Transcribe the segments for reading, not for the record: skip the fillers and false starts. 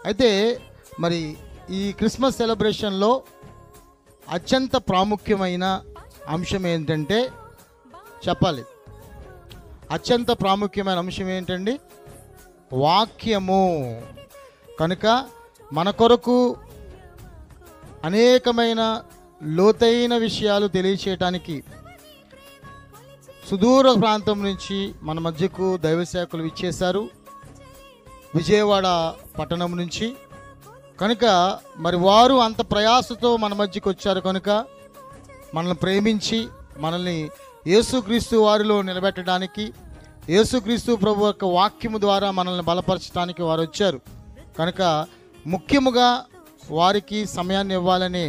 అయితే మరి ఈ క్రిస్మస్ సెలబ్రేషన్లో అత్యంత ప్రాముఖ్యమైన అంశం ఏంటంటే చెప్పాలి, అత్యంత ప్రాముఖ్యమైన అంశం ఏంటండి? వాక్యము. కనుక మన కొరకు అనేకమైన లోతైన విషయాలు తెలియచేయటానికి సుదూర ప్రాంతం నుంచి మన మధ్యకు దైవ సేవకులు ఇచ్చేశారు, విజయవాడ పట్టణం నుంచి. కనుక మరి వారు అంత ప్రయాసతో మన మధ్యకు వచ్చారు. కనుక మనల్ని ప్రేమించి మనల్ని యేసుక్రీస్తు వారిలో నిలబెట్టడానికి, యేసుక్రీస్తు ప్రభు యొక్క వాక్యము ద్వారా మనల్ని బలపరచడానికి వారు వచ్చారు. కనుక ముఖ్యముగా వారికి సమయాన్ని ఇవ్వాలనే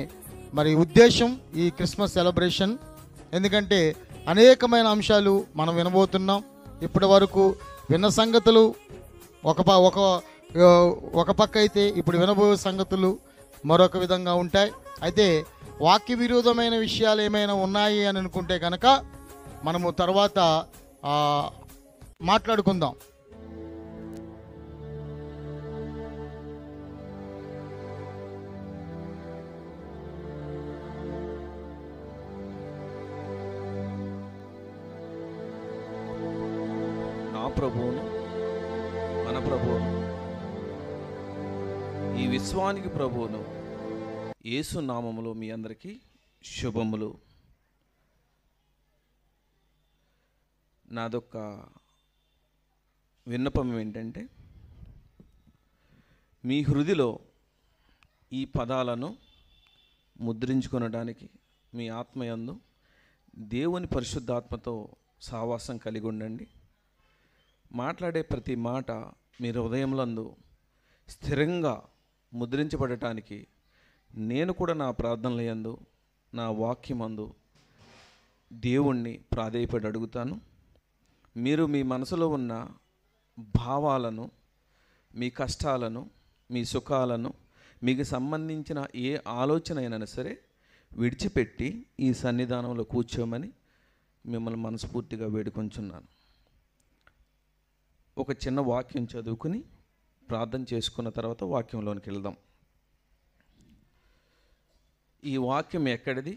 మరి ఉద్దేశం ఈ క్రిస్మస్ సెలబ్రేషన్. ఎందుకంటే అనేకమైన అంశాలు మనం వినబోతున్నాం. ఇప్పటి వరకు విన్న సంగతులు ఒక పక్క అయితే ఇప్పుడు వినబోయే సంగతులు మరొక విధంగా ఉంటాయి. అయితే వాక్య విరోధమైన విషయాలు ఏమైనా ఉన్నాయి అని అనుకుంటే కనుక మనము తర్వాత మాట్లాడుకుందాం. నా ప్రభువును, మన ప్రభువును, ఈ విశ్వానికి ప్రభువును యేసు నామములో మీ అందరికీ శుభములు. నాదొక్క విన్నపం ఏంటంటే, మీ హృదిలో ఈ పదాలను ముద్రించుకొనడానికి మీ ఆత్మయందు దేవుని పరిశుద్ధాత్మతో సహవాసం కలిగి ఉండండి. మాట్లాడే ప్రతి మాట మీ హృదయంలందు స్థిరంగా ముద్రించబడటానికి నేను కూడా నా ప్రార్థనలయందు, నా వాక్యమందు దేవుణ్ణి ప్రాధేయపడి అడుగుతాను. మీరు మీ మనసులో ఉన్న భావాలను, మీ కష్టాలను, మీ సుఖాలను, మీకు సంబంధించిన ఏ ఆలోచన అయినా సరే విడిచిపెట్టి ఈ సన్నిధానంలో కూర్చోమని మిమ్మల్ని మనస్ఫూర్తిగా వేడుకొంచున్నాను. ఒక చిన్న వాక్యం చదువుకుని ప్రార్థన చేసుకున్న తర్వాత వాక్యంలోనికి వెళ్దాం. ఈ వాక్యం ఎక్కడిది,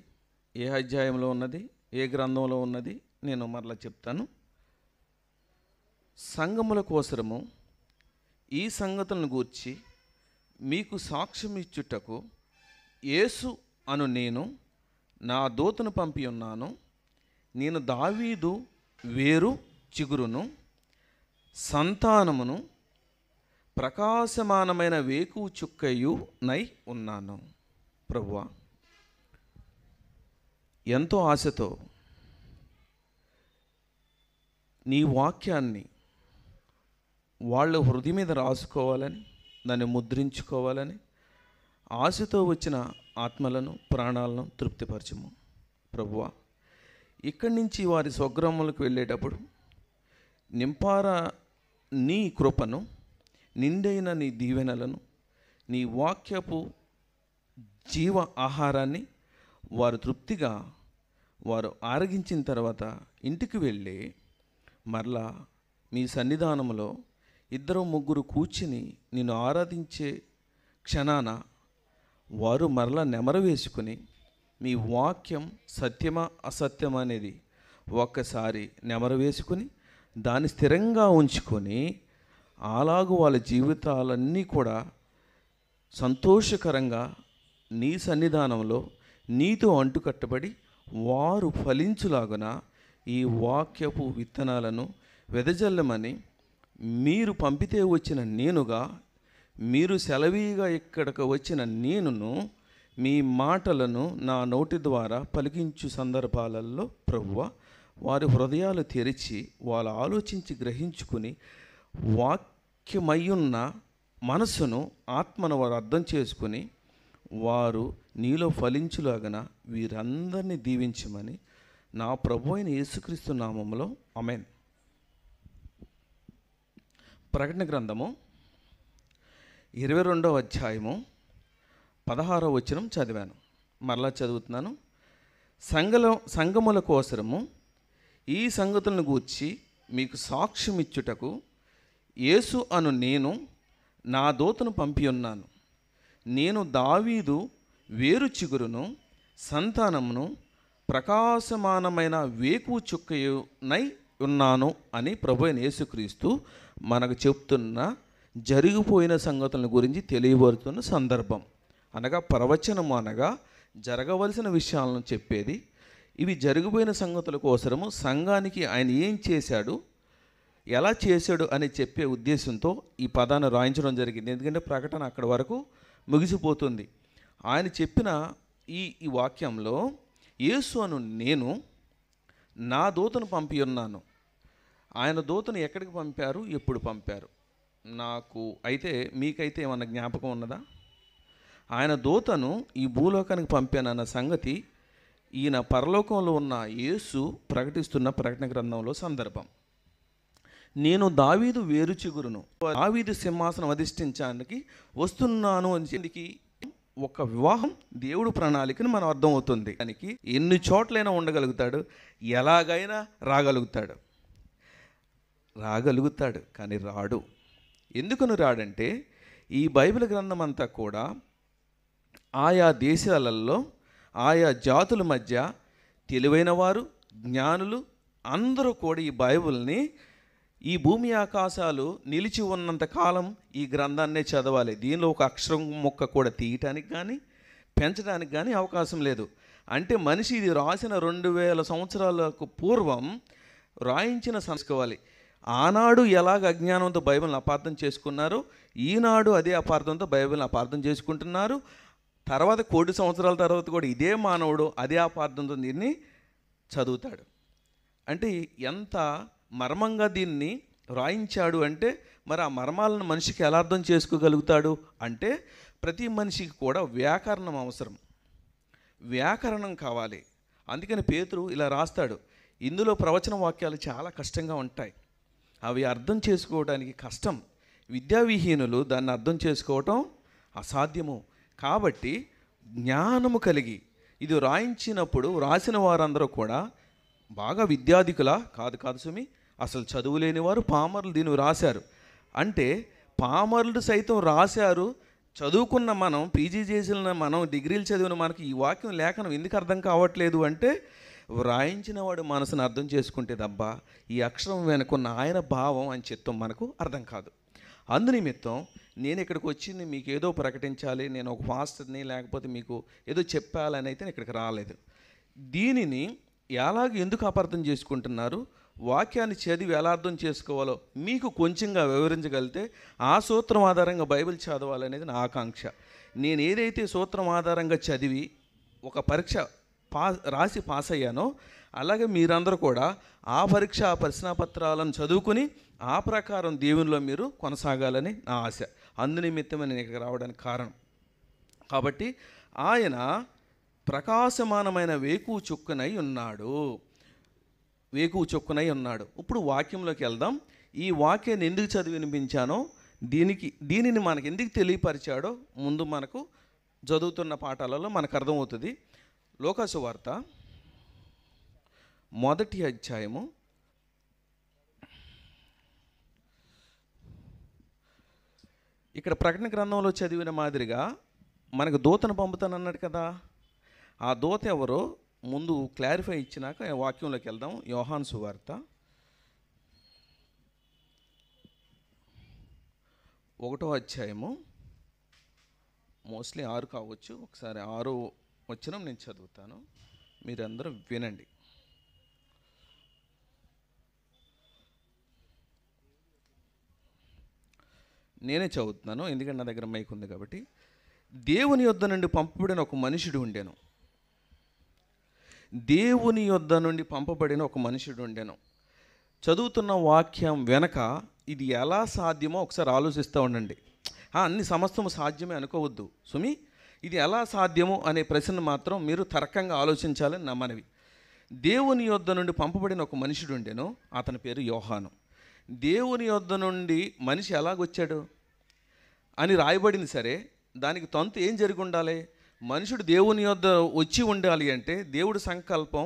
ఏ అధ్యాయంలో ఉన్నది, ఏ గ్రంథంలో ఉన్నది నేను మరలా చెప్తాను. సంఘముల కోసరము ఈ సంగతులను గూర్చి మీకు సాక్ష్యం ఇచ్చుటకు యేసు అను నేను నా దూతను పంపి ఉన్నాను. నేను దావీదు వేరు చిగురును, సంతానమును, ప్రకాశమానమైన వేకు చుక్కయు నై ఉన్నాను. ప్రభువా, ఎంతో ఆశతో నీ వాక్యాన్ని వాళ్ళ హృదయం మీద రాసుకోవాలని, దాన్ని ముద్రించుకోవాలని ఆశతో వచ్చిన ఆత్మలను, ప్రాణాలను తృప్తిపరచము. ప్రభువా, ఇక్కడి నుంచి వారి స్వగ్రామాలకు వెళ్ళేటప్పుడు నింపారా నీ కృపను, నిండైన నీ దీవెనలను, నీ వాక్యపు జీవ ఆహారాన్ని వారు తృప్తిగా వారు ఆరగించిన తర్వాత ఇంటికి వెళ్ళి మరలా మీ సన్నిధానంలో 2-3 కూర్చుని నిన్ను ఆరాధించే క్షణాన వారు మరలా నెమరు వేసుకుని మీ వాక్యం సత్యమా అసత్యమా అనేది ఒక్కసారి నెమరు వేసుకుని దాన్ని స్థిరంగా ఉంచుకొని అలాగూ వాళ్ళ జీవితాలన్నీ కూడా సంతోషకరంగా నీ సన్నిధానంలో నీతో అంటుకట్టబడి వారు ఫలించులాగున ఈ వాక్యపు విత్తనాలను వెదజల్లమని మీరు పంపితే వచ్చిన నేనుగా, మీరు సెలవీగా ఇక్కడికి వచ్చిన నేనును మీ మాటలను నా నోటి ద్వారా పలికించు సందర్భాలలో ప్రభువ వారి హృదయాలు తెరిచి వాళ్ళు ఆలోచించి గ్రహించుకుని వాక్యమయ్యున్న మనసును, ఆత్మను వారు అర్థం చేసుకుని వారు నీలో ఫలించులాగన వీరందరినీ దీవించమని నా ప్రభు అయిన యేసుక్రీస్తు నామములో ఆమేన్. ప్రకటన గ్రంథము 22వ అధ్యాయము 16వ వచనం చదివాను, మరలా చదువుతున్నాను. సంఘముల కోసరము ఈ సంగతులను గూర్చి మీకు సాక్ష్యం ఇచ్చుటకు యేసు అను నేను నా దూతను పంపి ఉన్నాను. నేను దావీదు వేరు చిగురును, సంతానమును, ప్రకాశమానమైన వేకువ చుక్కయునై ఉన్నాను అని ప్రభువైన యేసుక్రీస్తు మనకు చెప్తున్న జరిగిపోయిన సంగతుల గురించి తెలియబడుతున్న సందర్భం. అనగా ప్రవచనము అనగా జరగవలసిన విషయాలను చెప్పేది. ఇవి జరిగిపోయిన సంగతుల కోసము సంఘానికి ఆయన ఏం చేశాడు, ఎలా చేశాడు అని చెప్పే ఉద్దేశంతో ఈ పదాన్ని రాయించడం జరిగింది. ఎందుకంటే ప్రకటన అక్కడి వరకు ముగిసిపోతుంది. ఆయన చెప్పిన ఈ వాక్యంలో యేసు అను నేను నా దూతను పంపి ఉన్నాను. ఆయన దూతను ఎక్కడికి పంపారు, ఎప్పుడు పంపారు? నాకు అయితే మీకైతే ఏమన్నా జ్ఞాపకం ఉన్నదా? ఆయన దూతను ఈ భూలోకానికి పంపానన్న సంగతి ఈయన పరలోకంలో ఉన్న యేసు ప్రకటిస్తున్న ప్రకటన గ్రంథంలో సందర్భం. నేను దావీదు వేరు చిగురును, దావీదు సింహాసనం అధిష్ఠించడానికి వస్తున్నాను అని చెప్పి ఒక వివాహం దేవుడు ప్రణాళికని మనం అర్థమవుతుంది. దానికి ఎన్ని చోట్లైనా ఉండగలుగుతాడు, ఎలాగైనా రాగలుగుతాడు కానీ రాడు. ఎందుకని రాడంటే ఈ బైబిల్ గ్రంథం అంతా కూడా ఆయా దేశాలలో ఆయా జాతుల మధ్య తెలివైన వారు, జ్ఞానులు అందరూ కూడా ఈ బైబిల్ని ఈ భూమి ఆకాశాలు నిలిచి ఉన్నంత కాలం ఈ గ్రంథాన్నే చదవాలి. దీనిలో ఒక అక్షరం మొక్క కూడా తీయటానికి కానీ పెంచడానికి కానీ అవకాశం లేదు. అంటే మనిషి ఇది రాసిన 2000 సంవత్సరాలకు పూర్వం రాయించిన సంస్కోవాలి. ఆనాడు ఎలాగ అజ్ఞానంతో బైబిల్ని అపార్థం చేసుకున్నారో ఈనాడు అదే అపార్థంతో బైబిల్ని అపార్థం చేసుకుంటున్నారు. తర్వాత 1,000 సంవత్సరాల తర్వాత కూడా ఇదే మానవుడు అదే అపార్థంతో దీన్ని చదువుతాడు. అంటే ఎంత మర్మంగా దీన్ని రాయించాడు అంటే మరి ఆ మర్మాలను మనిషికి ఎలా అర్థం చేసుకోగలుగుతాడు అంటే ప్రతి మనిషికి కూడా వ్యాకరణం అవసరం, వ్యాకరణం కావాలి. అందుకని పేతురు ఇలా రాస్తాడు. ఇందులో ప్రవచన వాక్యాలు చాలా కష్టంగా ఉంటాయి, అవి అర్థం చేసుకోవడానికి కష్టం. విద్యావిహీనులు దాన్ని అర్థం చేసుకోవటం అసాధ్యము. కాబట్టి జ్ఞానము కలిగి ఇది రాయించినప్పుడు రాసిన వారందరూ కూడా బాగా విద్యాధికులా కాదు సుమి, అసలు చదువు లేని వారు పామరులు దీన్ని రాశారు. అంటే పామరులు సైతం రాశారు. చదువుకున్న మనం, పీజీ చేసిన మనం, డిగ్రీలు చదివిన మనకి ఈ వాక్యం లేఖనం ఎందుకు అర్థం కావట్లేదు అంటే వ్రాయించిన వాడు మనసును అర్థం చేసుకుంటే దబ్బా ఈ అక్షరం వెనుకున్న ఆయన భావం అని చిత్తం మనకు అర్థం కాదు. అందునిమిత్తం నేను ఇక్కడికి వచ్చింది మీకు ఏదో ప్రకటించాలి, నేను ఒక ఫాస్టర్ని లేకపోతే మీకు ఏదో చెప్పాలని అయితే ఇక్కడికి రాలేదు. దీనిని ఎందుకు అపార్థం చేసుకుంటున్నారు, వాక్యాన్ని చదివి ఎలా అర్థం చేసుకోవాలో మీకు కొంచెంగా వివరించగలిగితే ఆ సూత్రం ఆధారంగా బైబిల్ చదవాలనేది నా ఆకాంక్ష. నేను ఏదైతే సూత్రం ఆధారంగా చదివి ఒక పరీక్ష రాసి పాస్ అయ్యానో అలాగే మీరందరూ కూడా ఆ పరీక్ష ఆ ప్రశ్నాపత్రాలను చదువుకుని ఆ ప్రకారం దేవునిలో మీరు కొనసాగాలని నా ఆశ. అందునిమిత్తమే నేను ఇక్కడికి రావడానికి కారణం. కాబట్టి ఆయన ప్రకాశమానమైన వేకువ చొక్కునై ఉన్నాడు. ఇప్పుడు వాక్యంలోకి వెళ్దాం. ఈ వాక్యాన్ని ఎందుకు చదివి వినిపించానో దీనిని మనకు ఎందుకు తెలియపరిచాడో ముందు మనకు చదువుతున్న పాఠాలలో మనకు అర్థమవుతుంది. లోకాసు వార్త 1వ అధ్యాయము 1 ఇక్కడ ప్రకటన గ్రంథంలో చదివిన మాదిరిగా మనకు దూతను పంపుతానన్నాడు కదా. ఆ దూత ఎవరో ముందు క్లారిఫై ఇచ్చినాక వాక్యంలోకి వెళ్దాం. యోహాను సువార్త 1వ అధ్యాయము మోస్ట్లీ 6 కావచ్చు. ఒకసారి 6వ వచనం నేను చదువుతాను, మీరందరూ వినండి. నేనే చదువుతున్నాను ఎందుకంటే నా దగ్గర మైక్ ఉంది కాబట్టి. దేవుని యొద్ద నుండి పంపబడిన ఒక మనుషుడు ఉండెను. దేవుని యొద్ద నుండి పంపబడిన ఒక మనుషుడు ఉండెను. చదువుతున్న వాక్యం వెనక ఇది ఎలా సాధ్యమో ఒకసారి ఆలోచిస్తూ ఉండండి. అన్ని సమస్తము సాధ్యమే అనుకోవద్దు సుమి. ఇది ఎలా సాధ్యము అనే ప్రశ్న మాత్రం మీరు తర్కంగా ఆలోచించాలని నా మనవి. దేవుని యొద్ద నుండి పంపబడిన ఒక మనుషుడు ఉండెను, అతని పేరు యోహాను. దేవుని యొద్ద నుండి మనిషి ఎలాగొచ్చాడు అని రాయబడింది. సరే, దానికి తంతు ఏం జరిగి ఉండాలి? మనుషుడు దేవుని యొద్ద వచ్చి ఉండాలి అంటే దేవుడి సంకల్పం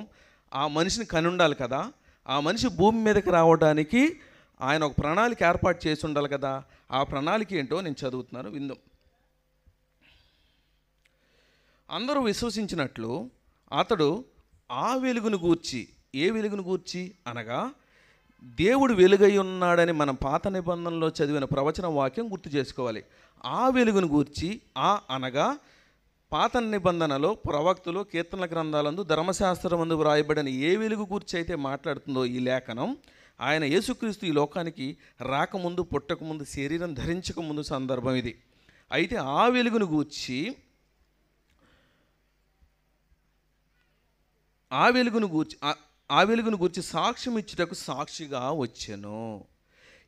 ఆ మనిషిని కని ఉండాలి కదా. ఆ మనిషి భూమి మీదకి రావడానికి ఆయన ఒక ప్రణాళిక ఏర్పాటు చేసి ఉండాలి కదా. ఆ ప్రణాళిక ఏంటో నేను చదువుతున్నాను, విందాం. అందరూ విశ్వసించినట్లు అతడు ఆ వెలుగును గూర్చి, ఏ వెలుగును గూర్చి అనగా దేవుడు వెలుగై ఉన్నాడని మనం పాత నిబంధనలో చదివిన ప్రవచన వాక్యం గుర్తు చేసుకోవాలి. ఆ వెలుగును గూర్చి, అనగా పాత నిబంధనలో ప్రవక్తలు కీర్తనల గ్రంథాలందు ధర్మశాస్త్రమందు వ్రాయబడిన ఏ వెలుగు గూర్చి అయితే మాట్లాడుతుందో ఈ లేఖనం, ఆయన యేసుక్రీస్తు ఈ లోకానికి రాకముందు, పుట్టకముందు, శరీరం ధరించకముందు సందర్భం ఇది. అయితే ఆ వెలుగును గూర్చి, ఆ వెలుగును గూర్చి సాక్ష్యం ఇచ్చుటకు సాక్షిగా వచ్చెను.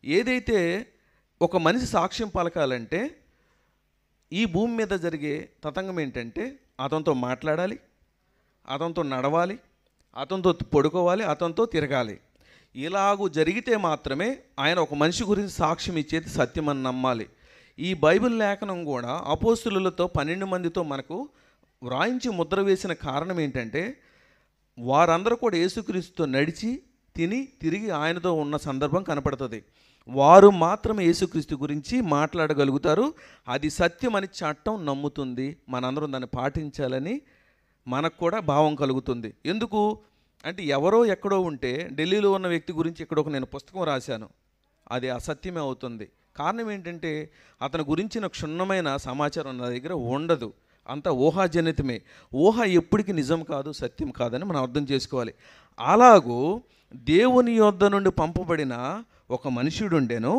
ఏదైతే ఒక మనిషి సాక్ష్యం పలకాలంటే ఈ భూమి మీద జరిగే తతంగం ఏంటంటే అతనితో మాట్లాడాలి, అతనితో నడవాలి, అతనితో పడుకోవాలి, అతనితో తిరగాలి. ఇలాగూ జరిగితే మాత్రమే ఆయన ఒక మనిషి గురించి సాక్ష్యం ఇచ్చేది సత్యమని నమ్మాలి. ఈ బైబిల్ లేఖనం కూడా అపోస్తులతో 12 మందితో మనకు వ్రాయించి ముద్ర వేసిన కారణం ఏంటంటే వారందరూ కూడా యేసుక్రీస్తుతో నడిచి తిని తిరిగి ఆయనతో ఉన్న సందర్భం కనపడుతుంది. వారు మాత్రమే యేసుక్రీస్తు గురించి మాట్లాడగలుగుతారు. అది సత్యమని చట్టం నమ్ముతుంది. మనందరం దాన్ని పాటించాలని మనకు కూడా భావం కలుగుతుంది. ఎందుకు అంటే ఎవరో ఎక్కడో ఉంటే ఢిల్లీలో ఉన్న వ్యక్తి గురించి ఎక్కడో నేను పుస్తకం రాశాను, అది అసత్యమే అవుతుంది. కారణం ఏంటంటే అతని గురించిన క్షుణ్ణమైన సమాచారం నా దగ్గర ఉండదు, అంతా ఊహాజనితమే. ఊహ ఎప్పటికీ నిజం కాదు, సత్యం కాదని మనం అర్థం చేసుకోవాలి. అలాగూ దేవుని యొద్ద నుండి పంపబడిన ఒక మనుషుడు ఉండేను,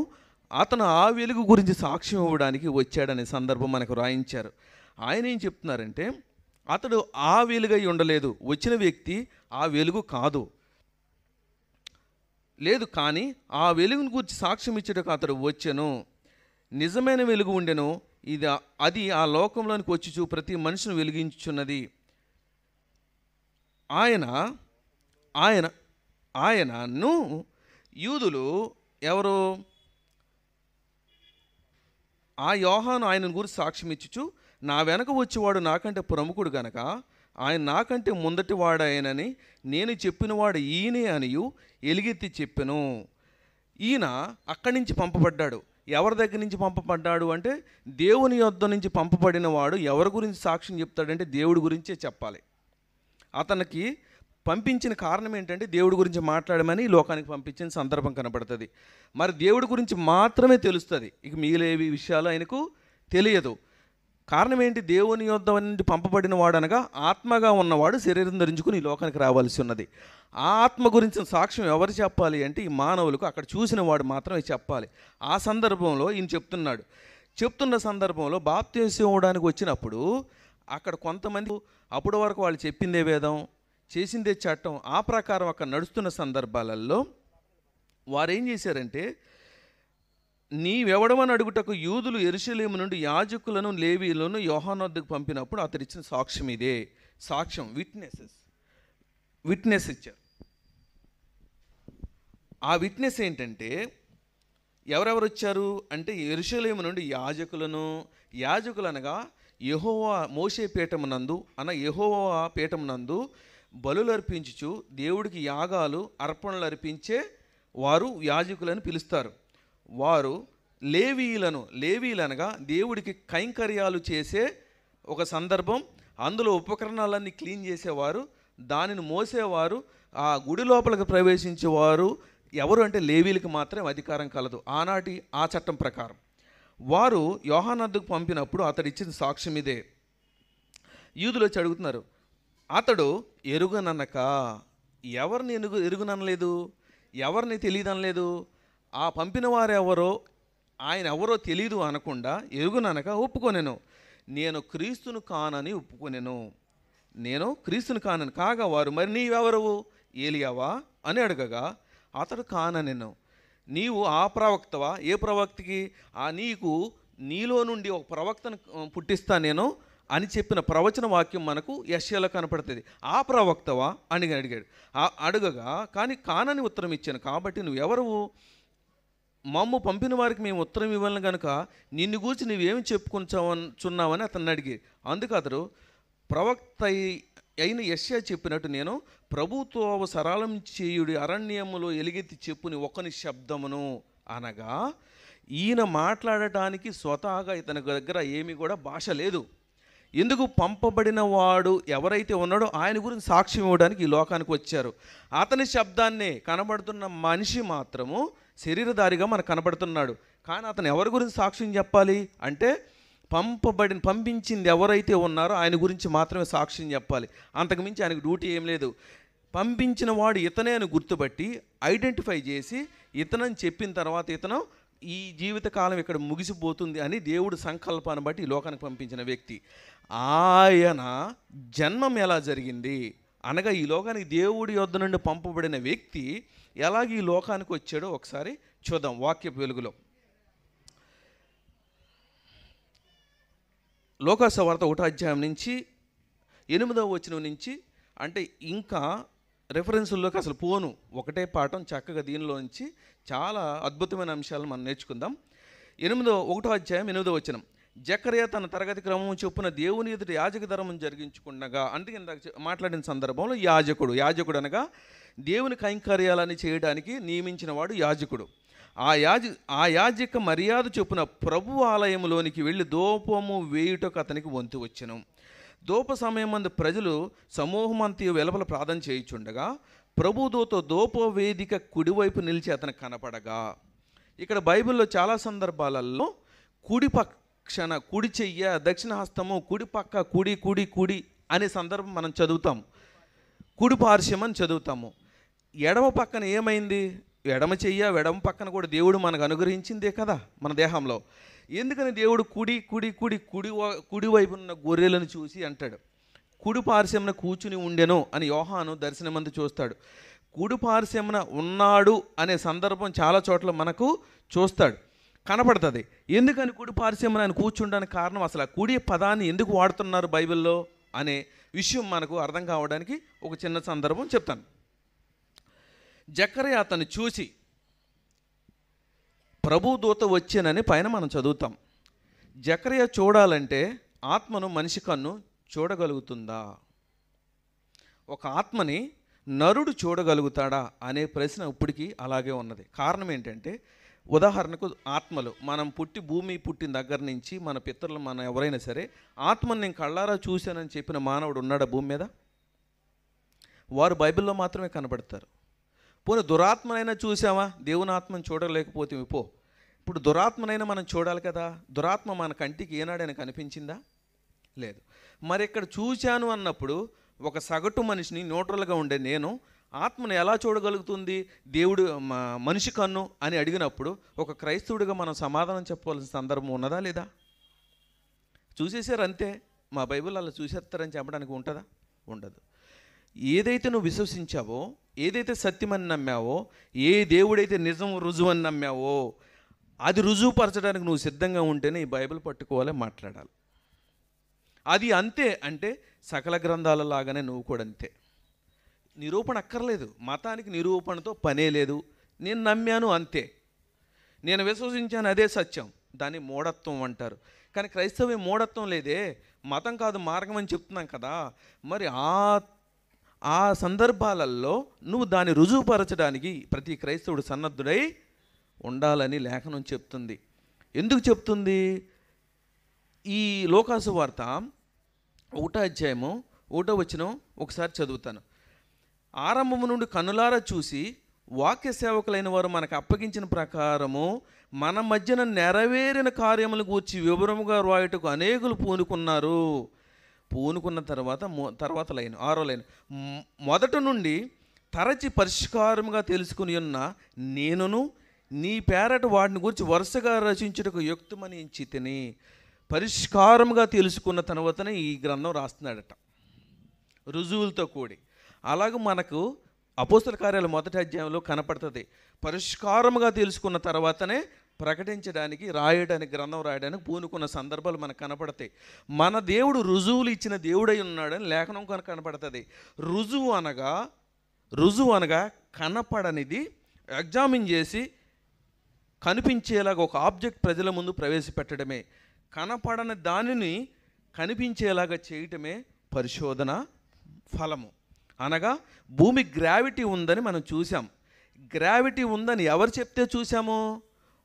అతను ఆ వెలుగు గురించి సాక్ష్యం ఇవ్వడానికి వచ్చాడనే సందర్భం మనకు రాయించారు. ఆయన ఏం చెప్తున్నారంటే అతడు ఆ వెలుగై ఉండలేదు, వచ్చిన వ్యక్తి ఆ వెలుగు కాదు, లేదు, కానీ ఆ వెలుగుని గురించి సాక్ష్యం ఇచ్చేటకు అతడు వచ్చెను. నిజమైన వెలుగు ఉండెను, అది ఆ లోకంలోనికి వచ్చి ప్రతి మనిషిని వెలిగించుచున్నది. ఆయనను యూదులు ఎవరు, ఆ యోహాను ఆయనను గురించి సాక్ష్యం ఇచ్చుచు, నా వెనక వచ్చేవాడు నాకంటే ప్రముఖుడు గనక ఆయన నాకంటే ముందటి వాడాయనని నేను చెప్పినవాడు ఈయనే అనియు ఎలుగెత్తి చెప్పెను. ఈయన అక్కడి నుంచి పంపబడ్డాడు. ఎవరి దగ్గర నుంచి పంపబడ్డాడు అంటే దేవుని యొద్ద నుంచి పంపబడిన వాడు ఎవరి గురించి సాక్ష్యం చెప్తాడంటే దేవుడి గురించే చెప్పాలి. అతనికి పంపించిన కారణం ఏంటంటే దేవుడి గురించి మాట్లాడమని లోకానికి పంపించిన సందర్భం కనబడుతుంది. మరి దేవుడి గురించి మాత్రమే తెలుస్తుంది, ఇక మిగిలేవి విషయాలు ఆయనకు తెలియదు. కారణం ఏంటి? దేవుని యొద్ద నుండి పంపబడిన వాడు అనగా ఆత్మగా ఉన్నవాడు శరీరం ధరించుకుని ఈ లోకానికి రావాల్సి ఉన్నది. ఆ ఆత్మ గురించిన సాక్ష్యం ఎవరు చెప్పాలి అంటే ఈ మానవులకు అక్కడ చూసిన వాడు మాత్రమే చెప్పాలి. ఆ సందర్భంలో ఈయన చెప్తున్న సందర్భంలో బాప్తిసం ఇవ్వడానికి వచ్చినప్పుడు అక్కడ కొంతమంది అప్పటి వరకు వాళ్ళు చెప్పిందే వేదం, చేసిందే చట్టం, ఆ ప్రకారం అక్కడ నడుస్తున్న సందర్భాలలో వారు ఏం చేశారంటే నీవెవడమని అడుగుటకు యూదులు యెరూషలేము నుండి యాజకులను లేవీలను యోహాను వద్దకు పంపినప్పుడు అతడు ఇచ్చిన సాక్ష్యం ఇదే. సాక్ష్యం విట్నెస్ ఇచ్చారు. ఆ విట్నెస్ ఏంటంటే ఎవరెవరు వచ్చారు అంటే యెరూషలేము నుండి యాజకులు అనగా యెహోవా మోషే పీఠమునందు యెహోవా పీఠమునందు బలులు అర్పించుచు దేవుడికి యాగాలు అర్పణలు అర్పించే వారు యాజకులను పిలుస్తారు. వారు లేవీలనగా దేవుడికి కైంకర్యాలు చేసే ఒక సందర్భం, అందులో ఉపకరణాలన్నీ క్లీన్ చేసేవారు, దానిని మోసేవారు, ఆ గుడి లోపలికి ప్రవేశించేవారు ఎవరు అంటే లేవీలకు మాత్రమే అధికారం కలదు ఆనాటి ఆ చట్టం ప్రకారం. వారు యోహాను వద్దకు పంపినప్పుడు అతడు ఇచ్చిన సాక్ష్యం ఇదే. యూదులు వచ్చి అడుగుతున్నారు, అతడు ఎరుగననక, ఎవరిని ఎరుగుననలేదు, ఎవరిని తెలియదనలేదు, ఆ పంపిన వారు ఎవరో ఆయన ఎవరో తెలీదు అనకుండా ఎరుగుననక ఒప్పుకొనెను. నేను క్రీస్తును కానని ఒప్పుకొనెను. కాగా వారు మరి నీవెవరు ఏలియావా అని అడగగా అతడు కాననెను. నీవు ఆ ప్రవక్తవా? ఏ ప్రవక్తకి? నీలో నుండి ఒక ప్రవక్తను పుట్టిస్తా నేను అని చెప్పిన ప్రవచన వాక్యం మనకు యెషయాలో కనపడుతుంది. ఆ ప్రవక్తవా అని అడిగాడు. అడగగా కానీ కానని ఉత్తరం ఇచ్చాను. కాబట్టి నువ్వెవరు? మమ్ము పంపిన వారికి మేము ఉత్తరం ఇవ్వాలని కనుక నిన్ను గురించి నువ్వేమి చెప్పుకుంటున్నావని అతన్ని అడిగి, అందుకు అతడు అయిన యెషయా చెప్పినట్టు నేను ప్రభుత్వ సరళం చేయుడి అరణ్యములో ఎలుగెత్తి చెప్పుని ఒకని శబ్దమును అనగా, ఈయన మాట్లాడటానికి స్వతహాగా ఇతని దగ్గర ఏమీ కూడా భాష లేదు. ఎందుకు? పంపబడిన వాడు ఎవరైతే ఉన్నాడో ఆయన గురించి సాక్ష్యం ఇవ్వడానికి ఈ లోకానికి వచ్చారు. అతని శబ్దాన్నే కనబడుతున్న మనిషి మాత్రము శరీరధారిగా మనకు కనబడుతున్నాడు. కానీ అతను ఎవరి గురించి సాక్ష్యం చెప్పాలి అంటే, పంపించింది ఎవరైతే ఉన్నారో ఆయన గురించి మాత్రమే సాక్ష్యం చెప్పాలి. అంతకుమించి ఆయనకు డ్యూటీ ఏం లేదు. పంపించిన వాడు ఇతనే అని గుర్తుపట్టి ఐడెంటిఫై చేసి ఇతనని చెప్పిన తర్వాత ఇతను ఈ జీవితకాలం ఇక్కడ ముగిసిపోతుంది అని దేవుడు సంకల్పాన్ని బట్టి ఈ లోకానికి పంపించిన వ్యక్తి. ఆయన జన్మం ఎలా జరిగింది అనగా, ఈ లోకానికి దేవుడి యొద్ద నుండి పంపబడిన వ్యక్తి ఎలాగ ఈ లోకానికి వచ్చాడో ఒకసారి చూద్దాం వాక్యపు వెలుగులో. లోకాసు వార్త 1వ అధ్యాయం నుంచి 8వ వచనం నుంచి, అంటే ఇంకా రెఫరెన్సుల్లోకి అసలు పోను, ఒకటే పాఠం చక్కగా దీనిలో నుంచి చాలా అద్భుతమైన అంశాలను మనం నేర్చుకుందాం. 1వ అధ్యాయం 8వ వచనం. జకర్యా తన తరగతి క్రమం చొప్పున దేవుని ఎదుట యాజక ధర్మం జరిగించుకుండగా, అంటే ఇందాక మాట్లాడిన సందర్భంలో యాజకుడు అనగా దేవుని కైంకర్యాలని చేయడానికి నియమించిన వాడు యాజకుడు. ఆ యాజక మర్యాద చొప్పున ప్రభు ఆలయంలోనికి వెళ్ళి ధూపము వేయుటకు అతనికి వంతు వచ్చెను. ధూప సమయమందు ప్రజలు సమూహమంతి వెలుపల ప్రార్థన చేయుచుండగా ప్రభుదూత ధూప వేదిక కుడివైపు నిలిచి అతనికి కనపడగా. ఇక్కడ బైబిల్లో చాలా సందర్భాలలో కుడి చెయ్య, దక్షిణ హస్తము, కుడి పక్క, కుడి అనే సందర్భం మనం చదువుతాం. కుడి పార్శ్వం అని చదువుతాము. ఎడమ పక్కన ఏమైంది? ఎడమ చెయ్య, ఎడమ పక్కన కూడా దేవుడు మనకు అనుగ్రహించిందే కదా మన దేహంలో. ఎందుకని దేవుడు కుడి వైపు ఉన్న గొర్రెలను చూసి అంటాడు, కుడి పార్శ్వమున కూర్చుని ఉండెను అని యోహాను దర్శనమందు చూస్తాడు. కుడి పార్శ్వమున ఉన్నాడు అనే సందర్భం చాలా చోట్ల మనకు చూస్తాడు, కనపడుతుంది. ఎందుకని కుడి పార్శ్వమున ఆయన కూర్చుండడానికి కారణం, అసలు ఆ కుడి పదాన్ని ఎందుకు వాడుతున్నారు బైబిల్లో అనే విషయం మనకు అర్థం కావడానికి ఒక చిన్న సందర్భం చెప్తాను. జకర్యా అతను చూసి ప్రభుదూత వచ్చానని పైన మనం చదువుతాం. జకర్యా చూడాలంటే ఆత్మను మనిషి కన్ను చూడగలుగుతుందా? ఒక ఆత్మని నరుడు చూడగలుగుతాడా అనే ప్రశ్న ఇప్పటికీ అలాగే ఉన్నది. కారణం ఏంటంటే, ఉదాహరణకు ఆత్మలు మనం భూమి పుట్టిన దగ్గర నుంచి మన పితరులు మనం ఎవరైనా సరే ఆత్మను నేను కళ్ళారా చూశానని చెప్పిన మానవుడు ఉన్నాడా భూమి మీద? వారు బైబిల్లో మాత్రమే కనబడతారు. పోనీ దురాత్మనైనా చూసావా? దేవుని ఆత్మను చూడలేకపోతే ఇప్పుడు దురాత్మనైనా మనం చూడాలి కదా. దురాత్మ మన కంటికి ఏనాడైనా కనిపించిందా? లేదు. మరి ఇక్కడ చూశాను అన్నప్పుడు ఒక సగటు మనిషిని, న్యూట్రల్గా ఉండే నేను ఆత్మను ఎలా చూడగలుగుతుంది దేవుడు మనిషి కన్ను అని అడిగినప్పుడు ఒక క్రైస్తవుడిగా మనం సమాధానం చెప్పవలసిన సందర్భం ఉన్నదా లేదా? చూసేసారు అంతే, మా బైబిల్ అలా చూసేస్తారని చెప్పడానికి ఉంటుందా? ఉండదు. ఏదైతే నువ్వు విశ్వసించావో, ఏదైతే సత్యమని నమ్మావో, ఏ దేవుడైతే నిజం రుజువు అని నమ్మావో అది రుజువుపరచడానికి నువ్వు సిద్ధంగా ఉంటేనే ఈ బైబిల్ పట్టుకోవాలి, మాట్లాడాలి. అది అంతే అంటే సకల గ్రంథాల లాగానే నువ్వు కూడా అంతే. నిరూపణ అక్కర్లేదు, మతానికి నిరూపణతో పనే లేదు. నేను నమ్మాను అంతే, నేను విశ్వసించాను అదే సత్యం. దాన్ని మూఢత్వం అంటారు. కానీ క్రైస్తవం మూఢత్వం లేదే, మతం కాదు మార్గం అని చెప్తున్నాం కదా. మరి ఆ సందర్భాలలో నువ్వు దాన్ని రుజువుపరచడానికి ప్రతి క్రైస్తవుడు సన్నద్ధుడై ఉండాలని లేఖనం చెప్తుంది. ఎందుకు చెప్తుంది? ఈ లోకాసు వార్త 1వ అధ్యాయము 1వ వచనం ఒకసారి చదువుతాను. ఆరంభము నుండి కన్నులారా చూసి వాక్య సేవకులైన వారు మనకు అప్పగించిన ప్రకారము మన మధ్యన నెరవేరిన కార్యములు గూర్చి వివరముగా రాయుటకు అనేకులు పూనుకున్న తర్వాత లైన్ 6వ లైన్. మొదట నుండి తరచి పరిష్కారముగా తెలుసుకుని ఉన్న నేనును నీ పేరట వాటిని గురించి వరుసగా రచించుటకు యుక్తమని ఎంచితిని. పరిష్కారముగా తెలుసుకున్న తర్వాతనే ఈ గ్రంథం రాస్తున్నాడట, రుజువులతో కూడి. అలాగే మనకు అపోస్తల కార్యాల 1వ అధ్యాయంలో కనపడుతుంది. పరిష్కారముగా తెలుసుకున్న తర్వాతనే ప్రకటించడానికి, రాయడానికి, గ్రంథం రాయడానికి పూనుకున్న సందర్భాలు మనకు కనపడతాయి. మన దేవుడు రుజువులు ఇచ్చిన దేవుడై ఉన్నాడని లేఖనం కనుక కనపడుతుంది. రుజువు అనగా కనపడనిది ఎగ్జామిన్ చేసి కనిపించేలాగా ఒక ఆబ్జెక్ట్ ప్రజల ముందు ప్రవేశపెట్టడమే. కనపడని దానిని కనిపించేలాగా చేయటమే పరిశోధన ఫలము. అనగా భూమి గ్రావిటీ ఉందని మనం చూసాం. గ్రావిటీ ఉందని ఎవరు చెప్తే చూసాము?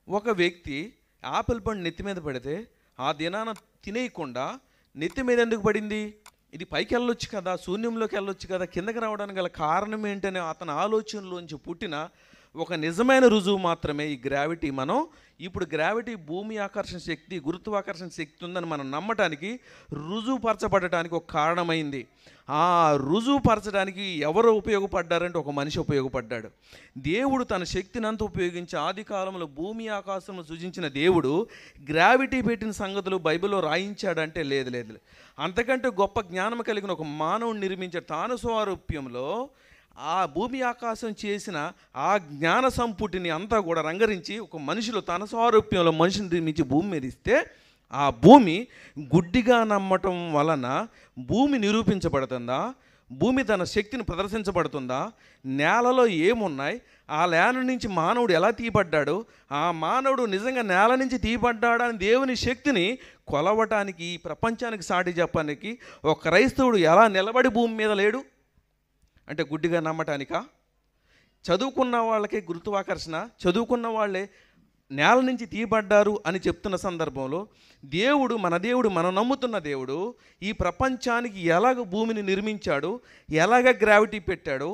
ఒక వ్యక్తి ఆపిల్ పండు నెత్తి మీద పడితే ఆ దినాన తినేయకుండా నెత్తి మీద ఎందుకు పడింది? ఇది పైకి వెళ్ళొచ్చు కదా, శూన్యంలోకి వెళ్ళొచ్చు కదా, కిందకి రావడానికి గల కారణం ఏంటనే అతని ఆలోచనలోంచి పుట్టిన ఒక నిజమైన రుజువు మాత్రమే ఈ గ్రావిటీ. మనం ఇప్పుడు గ్రావిటీ, భూమి ఆకర్షణ శక్తి, గురుత్వాకర్షణ శక్తి ఉందని మనం నమ్మటానికి, రుజువుపరచబడటానికి ఒక కారణమైంది. ఆ రుజువుపరచడానికి ఎవరు ఉపయోగపడ్డారంటే ఒక మనిషి ఉపయోగపడ్డాడు. దేవుడు తన శక్తిని అంతా ఉపయోగించి ఆది కాలంలో భూమి ఆకాశంలో సృజించిన దేవుడు గ్రావిటీ పెట్టిన సంగతులు బైబిల్లో రాయించాడంటే లేదు లేదు. అంతకంటే గొప్ప జ్ఞానం కలిగిన ఒక మానవుని నిర్మించే తాను స్వారూప్యంలో ఆ భూమి ఆకాశం చేసిన ఆ జ్ఞాన సంపుటిని అంతా కూడా రంగరించి ఒక మనిషిలో తన స్వారూప్యంలో మనిషిని నిర్మించి భూమి మీద ఇస్తే ఆ భూమి గుడ్డిగా నమ్మటం వలన భూమి నిరూపించబడుతుందా? భూమి తన శక్తిని ప్రదర్శించబడుతుందా? నేలలో ఏమున్నాయి? ఆ నేల నుంచి మానవుడు ఎలా తీయబడ్డాడు? ఆ మానవుడు నిజంగా నేల నుంచి తీయబడ్డాడని దేవుని శక్తిని కొలవటానికి, ఈ ప్రపంచానికి సాటి చెప్పడానికి ఒక క్రైస్తవుడు ఎలా నిలబడి భూమి మీద లేడు? అంటే గుడ్డిగా నమ్మటానికా? చదువుకున్న వాళ్ళకే గురుత్వాకర్షణ, చదువుకున్న వాళ్ళే నేల నుంచి తీయబడ్డారు అని చెప్తున్న సందర్భంలో దేవుడు, మన దేవుడు, మనం నమ్ముతున్న దేవుడు ఈ ప్రపంచానికి ఎలాగ భూమిని నిర్మించాడు, ఎలాగ గ్రావిటీ పెట్టాడు,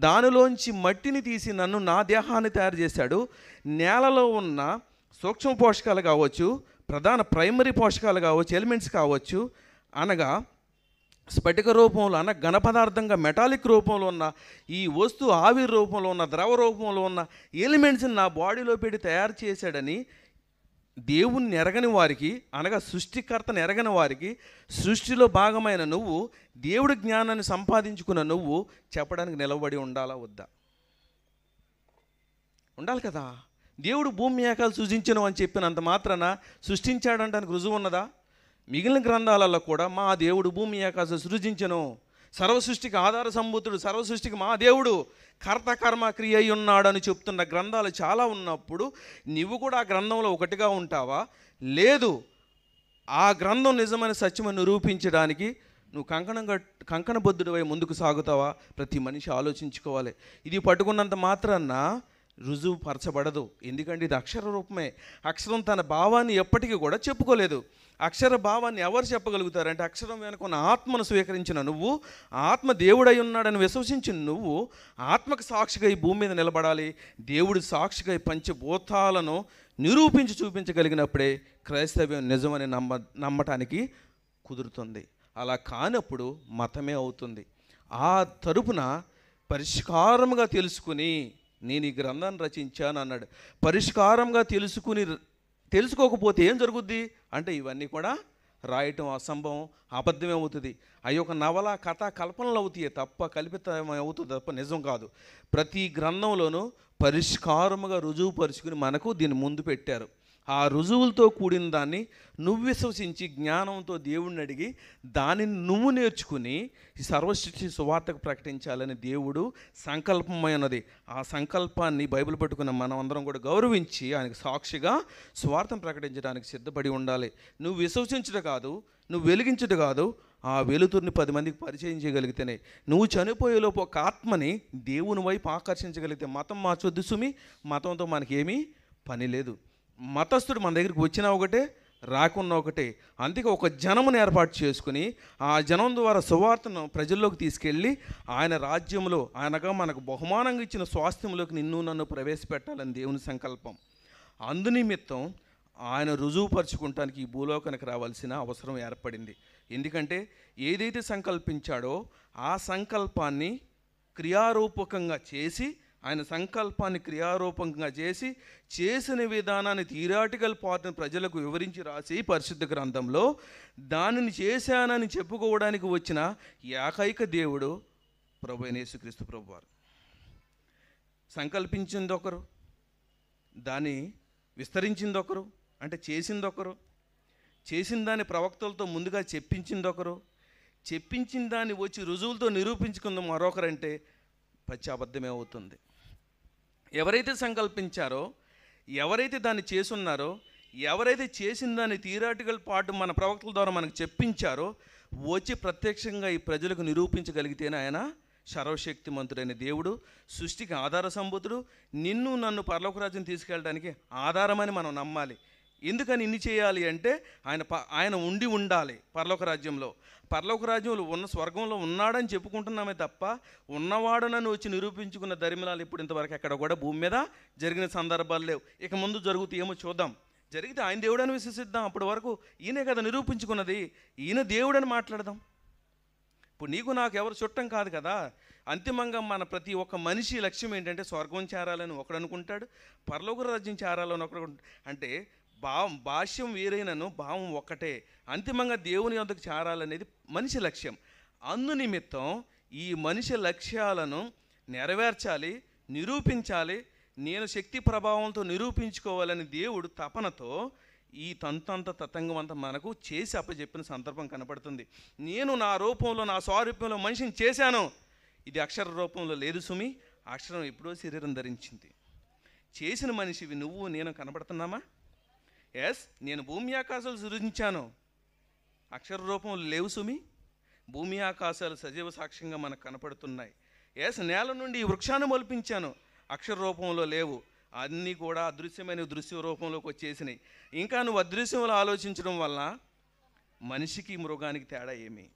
దానిలోంచి మట్టిని తీసి నన్ను, నా దేహాన్ని తయారు చేశాడు. నేలలో ఉన్న సూక్ష్మ పోషకాలు కావచ్చు, ప్రధాన ప్రైమరీ పోషకాలు కావచ్చు, ఎలిమెంట్స్ కావచ్చు, అనగా స్ఫటిక రూపంలో అన్న ఘన పదార్థంగా మెటాలిక్ రూపంలో ఉన్న ఈ వస్తువు ఆవిరి రూపంలో ఉన్న ద్రవ రూపంలో ఉన్న ఎలిమెంట్స్ని నా బాడీలో పెట్టి తయారు చేశాడని దేవుణ్ణి ఎరగని వారికి, అనగా సృష్టికర్తను ఎరగని వారికి, సృష్టిలో భాగమైన నువ్వు, దేవుడి జ్ఞానాన్ని సంపాదించుకున్న నువ్వు చెప్పడానికి నిలబడి ఉండాలా వద్దా? ఉండాలి కదా. దేవుడు భూమి ఆకాశాలు సృజించను అని చెప్పినంత మాత్రాన సృష్టించాడంటానికి రుజువు ఉన్నదా? మిగిలిన గ్రంథాలలో కూడా మా దేవుడు భూమి ఆకాశం సృజించను, సర్వసృష్టికి ఆధార సంభూతుడు, సర్వసృష్టికి మా దేవుడు కర్త కర్మ క్రియ అయి ఉన్నాడు అని చెప్తున్న గ్రంథాలు చాలా ఉన్నప్పుడు నువ్వు కూడా ఆ గ్రంథంలో ఒకటిగా ఉంటావా? లేదు. ఆ గ్రంథం నిజమైన సత్యమని నిరూపించడానికి నువ్వు కంకణబద్ధుడివై ముందుకు సాగుతావా? ప్రతి మనిషి ఆలోచించుకోవాలి. ఇది పట్టుకున్నంత మాత్రాన రుజువు పరచబడదు. ఎందుకంటే ఇది అక్షర రూపమే. అక్షరం తన భావాన్ని ఎప్పటికీ కూడా చెప్పుకోలేదు. అక్షర భావాన్ని ఎవరు చెప్పగలుగుతారంటే అక్షరం వెనుకున్న ఆత్మను స్వీకరించిన నువ్వు, ఆత్మ దేవుడై ఉన్నాడని విశ్వసించిన నువ్వు ఆత్మకు సాక్షిగా ఈ భూమి మీద నిలబడాలి. దేవుడి సాక్షిగా ఈ పంచభూతాలను నిరూపించి చూపించగలిగినప్పుడే క్రైస్తవ్యం నిజమని నమ్మటానికి కుదురుతుంది. అలా కానప్పుడు మతమే అవుతుంది. ఆ తరపున పరిష్కారముగా తెలుసుకుని నేను ఈ గ్రంథాన్ని రచించాను అన్నాడు. పరిష్కారంగా తెలుసుకోకపోతే ఏం జరుగుద్ది అంటే ఇవన్నీ కూడా రాయటం అసంభవం, అబద్ధమే అవుతుంది. అవి ఒక నవల, కథ, కల్పనలు అవుతాయి తప్ప, కల్పితం అవుతుంది తప్ప నిజం కాదు. ప్రతి గ్రంథంలోనూ పరిష్కారముగా రుజువు పరుచుకుని మనకు దీన్ని ముందు పెట్టారు. ఆ రుజువులతో కూడిన దాన్ని నువ్వు విశ్వసించి జ్ఞానంతో దేవుడిని అడిగి దానిని నువ్వు నేర్చుకుని ఈ సర్వసృష్టి సువార్తకు ప్రకటించాలని దేవుడు సంకల్పమైనది. ఆ సంకల్పాన్ని బైబిల్ పట్టుకున్న మనం అందరం కూడా గౌరవించి ఆయనకు సాక్షిగా సువార్తను ప్రకటించడానికి సిద్ధపడి ఉండాలి. నువ్వు విశ్వసించడం కాదు, నువ్వు వెలిగించడం కాదు, ఆ వెలుతురిని 10 మందికి పరిచయం చేయగలిగితేనే. నువ్వు చనిపోయేలోపు ఒక ఆత్మని దేవుని వైపు ఆకర్షించగలిగితే మతం మార్చొద్దు సుమి. మతంతో మనకేమీ పని లేదు. మతస్థుడు మన దగ్గరికి వచ్చినా ఒకటే, రాకున్నా ఒకటే. అందుకే ఒక జనమును ఏర్పాటు చేసుకుని ఆ జనం ద్వారా సువార్తను ప్రజల్లోకి తీసుకెళ్ళి ఆయన రాజ్యంలో, ఆయనగా మనకు బహుమానంగా ఇచ్చిన స్వాస్థ్యంలోకి నిన్ను నన్ను ప్రవేశపెట్టాలని దేవుని సంకల్పం. అందునిమిత్తం ఆయన రుజువుపరుచుకుంటానికి ఈ భూలోకానికి రావాల్సిన అవసరం ఏర్పడింది. ఎందుకంటే ఏదైతే సంకల్పించాడో ఆ సంకల్పాన్ని క్రియారూపకంగా చేసి, ఆయన సంకల్పాన్ని క్రియారూపంగా చేసి, చేసిన విధానాన్ని థియరాటికల్ పార్ట్ని ప్రజలకు వివరించి రాసి పరిశుద్ధ గ్రంథంలో దానిని చేశానని చెప్పుకోవడానికి వచ్చిన ఏకైక దేవుడు ప్రభువైన యేసుక్రీస్తు ప్రభువారు. సంకల్పించింది ఒకరు, దాన్ని విస్తరించింది ఒకరు, అంటే చేసింది ఒకరు, చేసిన దాన్ని ప్రవక్తలతో ముందుగా చెప్పించింది ఒకరు, చెప్పించిన దాన్ని వచ్చి రుజువులతో నిరూపించుకుంది మరొకరంటే పచ్చి అబద్ధమే అవుతుంది. ఎవరైతే సంకల్పించారో, ఎవరైతే దాన్ని చేసున్నారో, ఎవరైతే చేసిన దాన్ని థియరాటికల్ పార్ట్ మన ప్రవక్తల ద్వారా మనకు చెప్పించారో వచ్చి ప్రత్యక్షంగా ఈ ప్రజలకు నిరూపించగలిగితేనే ఆయన సర్వశక్తిమంతుడైన దేవుడు, సృష్టికి ఆధార సంభూతుడు, నిన్ను నన్ను పరలోక రాజ్యం తీసుకెళ్ళడానికి ఆధారమని మనం నమ్మాలి. ఎందుకని ఇన్ని చేయాలి అంటే ఆయన ఉండాలి పరలోక రాజ్యంలో. పరలోక రాజ్యంలో ఉన్న స్వర్గంలో ఉన్నాడని చెప్పుకుంటున్నామే తప్ప ఉన్నవాడనని వచ్చి నిరూపించుకున్న దరిమిలాలు ఇప్పుడు ఇంతవరకు ఎక్కడ కూడా భూమి మీద జరిగిన సందర్భాలు లేవు. ఇక ముందు జరుగుతాయేమో చూద్దాం. జరిగితే ఆయన దేవుడని విశ్వసిద్దాం. అప్పటి వరకు ఈయనే కదా నిరూపించుకున్నది, ఈయన దేవుడని మాట్లాడదాం. ఇప్పుడు నీకు నాకు ఎవరు చుట్టం కాదు కదా. అంతిమంగా మన ప్రతి ఒక్క మనిషి లక్ష్యం ఏంటంటే స్వర్గం చేరాలని ఒకడు అనుకుంటాడు, పరలోక రాజ్యం చేరాలని ఒకడు. అంటే భాష్యం వేరైనను భావం ఒక్కటే. అంతిమంగా దేవుని యొద్దకు చేరాలనేది మనిషి లక్ష్యం. అందునిమిత్తం ఈ మనిషి లక్ష్యాలను నెరవేర్చాలి, నిరూపించాలి, నేను శక్తి ప్రభావంతో నిరూపించుకోవాలని దేవుడు తపనతో ఈ తంతంత తతంగం అంతా మనకు చేసి అప్పచెప్పిన సందర్భం కనపడుతుంది. నేను నా రూపంలో నా స్వరూపంలో మనిషిని చేశాను. ఇది అక్షర రూపంలో లేదు సుమి, అక్షరం ఎప్పుడో శరీరం ధరించింది. చేసిన మనిషివి నువ్వు నేను కనపడుతున్నామా? ఎస్, నేను భూమి ఆకాశాలు సృజించాను, అక్షర రూపంలో లేవు సుమి. భూమి ఆకాశాలు సజీవ సాక్ష్యంగా మనకు కనపడుతున్నాయి. ఎస్, నేల నుండి ఈ వృక్షాన్ని మొలిపించాను, అక్షర రూపంలో లేవు, అన్నీ కూడా అదృశ్యమైన దృశ్య రూపంలోకి వచ్చేసినాయి. ఇంకా నువ్వు అదృశ్యంలో ఆలోచించడం వల్ల మనిషికి మృగానికి తేడా ఏమి?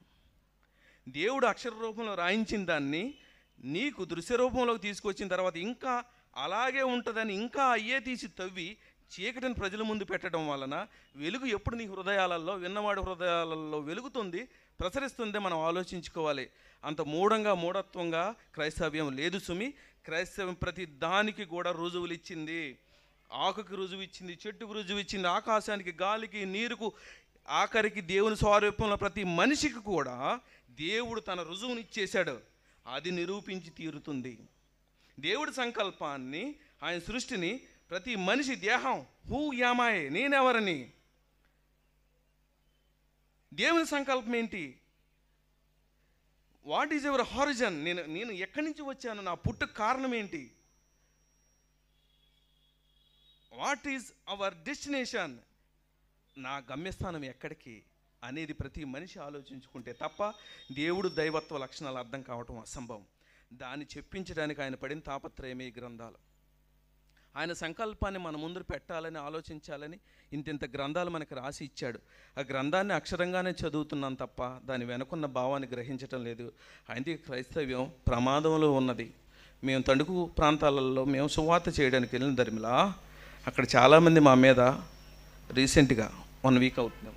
దేవుడు అక్షర రూపంలో రాయించిన దాన్ని నీకు దృశ్య రూపంలోకి తీసుకొచ్చిన తర్వాత ఇంకా అలాగే ఉంటుందని ఇంకా అయ్యే తీసి తవ్వి చీకటిని ప్రజల ముందు పెట్టడం వలన వెలుగు ఎప్పుడు నీ హృదయాలలో, విన్నవాడి హృదయాలలో వెలుగుతుంది, ప్రసరిస్తుంది మనం ఆలోచించుకోవాలి. అంత మూఢత్వంగా క్రైస్తవ్యం లేదు సుమి. క్రైస్తవం ప్రతి దానికి కూడా రుజువులు ఇచ్చింది. ఆకుకి రుజువు ఇచ్చింది, చెట్టుకు రుజువు ఇచ్చింది, ఆకాశానికి, గాలికి, నీరుకు, ఆఖరికి దేవుని స్వరూపంలో ప్రతి మనిషికి కూడా దేవుడు తన రుజువుని ఇచ్చేశాడు. అది నిరూపించి తీరుతుంది. దేవుడి సంకల్పాన్ని, ఆయన సృష్టిని ప్రతి మనిషి దేహం, హూ యామాయే, నేనెవరని, దేవుని సంకల్పం ఏంటి, వాట్ ఈజ్ యువర్ హారిజన్, నేను ఎక్కడి నుంచి వచ్చాను, నా పుట్టుకు కారణం ఏంటి, వాట్ ఈజ్ అవర్ డెస్టినేషన్, నా గమ్యస్థానం ఎక్కడికి అనేది ప్రతి మనిషి ఆలోచించుకుంటే తప్ప దేవుడు దైవత్వ లక్షణాలు అర్థం కావటం అసంభవం. దాన్ని చెప్పించడానికి ఆయన పడిన తాపత్రయమే ఈ గ్రంథాలు. ఆయన సంకల్పాన్ని మన ముందు పెట్టాలని, ఆలోచించాలని ఇంత గ్రంథాలు మనకు రాసి ఇచ్చాడు. ఆ గ్రంథాన్ని అక్షరంగానే చదువుతున్నాం తప్ప దాని వెనుకున్న భావాన్ని గ్రహించటం లేదు. అయితే క్రైస్తవ్యం ప్రమాదంలో ఉన్నది. మేము తణుకు ప్రాంతాలలో మేము సువార్త చేయడానికి వెళ్ళిన ధర్మిలా అక్కడ చాలామంది మా మీద రీసెంట్గా 1 వీక్ అవుతుంది,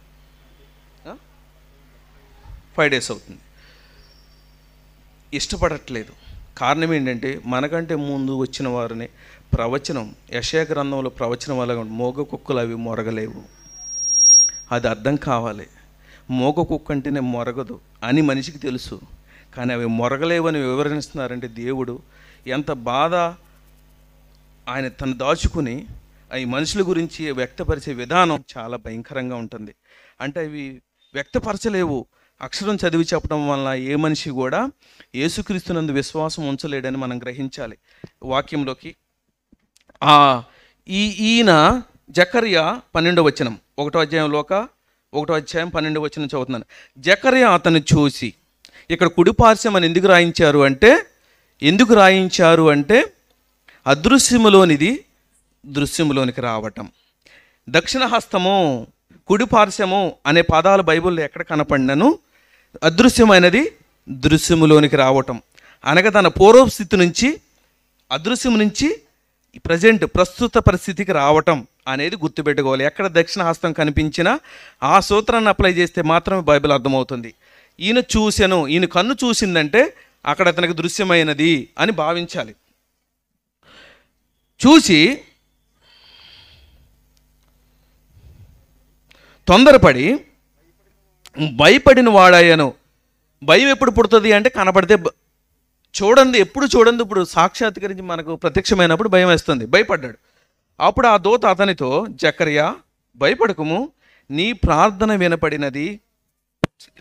5 days అవుతుంది, ఇష్టపడట్లేదు. కారణం ఏంటంటే మనకంటే ముందు వచ్చిన వారిని ప్రవచనం, యెషయా గ్రంథంలో ప్రవచనం వల్ల మోగ కుక్కలు అవి మొరగలేవు, అది అర్థం కావాలి. మోగ కుక్క అంటేనే మొరగదు అని మనిషికి తెలుసు, కానీ అవి మొరగలేవని వివరిస్తున్నారంటే దేవుడు ఎంత బాధ ఆయన తను దాచుకుని ఈ మనుషుల గురించి వ్యక్తపరిచే విధానం చాలా భయంకరంగా ఉంటుంది. అంటే అవి వ్యక్తపరచలేవు. అక్షరం చదివి చెప్పడం వల్ల ఏ మనిషి కూడా యేసుక్రీస్తునందు విశ్వాసం ఉంచలేడని మనం గ్రహించాలి. వాక్యంలోకి ఈయన జకర్యా 12వ వచనం, 1వ అధ్యాయంలో 1వ అధ్యాయం 12వ వచనం చదువుతున్నాను. జకర్యా అతను చూసి, ఇక్కడ కుడిపార్శ్వం అని ఎందుకు రాయించారు అంటే అదృశ్యములోనిది దృశ్యములోనికి రావటం. దక్షిణ హస్తము, కుడిపార్శ్వము అనే పదాలు బైబిల్లో ఎక్కడ కనపడినను అదృశ్యమైనది దృశ్యములోనికి రావటం అనగా తన పూర్వస్థితి నుంచి, అదృశ్యం నుంచి ప్రస్తుత పరిస్థితికి రావటం అనేది గుర్తుపెట్టుకోవాలి. ఎక్కడ దక్షిణ హస్తం కనిపించినా ఆ సూత్రాన్ని అప్లై చేస్తే మాత్రమే బైబిల్ అర్థమవుతుంది. ఈయన చూశాను, ఈయన కన్ను చూసిందంటే అక్కడ అతనికి దృశ్యమైనది అని భావించాలి. చూసి తొందరపడి భయపడిన వాడాయను. భయం ఎప్పుడు పుడుతుంది అంటే కనపడితే చూడండి, ఎప్పుడు చూడండి. ఇప్పుడు సాక్షాత్కరించి మనకు ప్రత్యక్షమైనప్పుడు భయం వేస్తుంది. భయపడ్డాడు. అప్పుడు ఆ దూత అతనితో, జకర్యా భయపడకుము, నీ ప్రార్థన వినపడినది,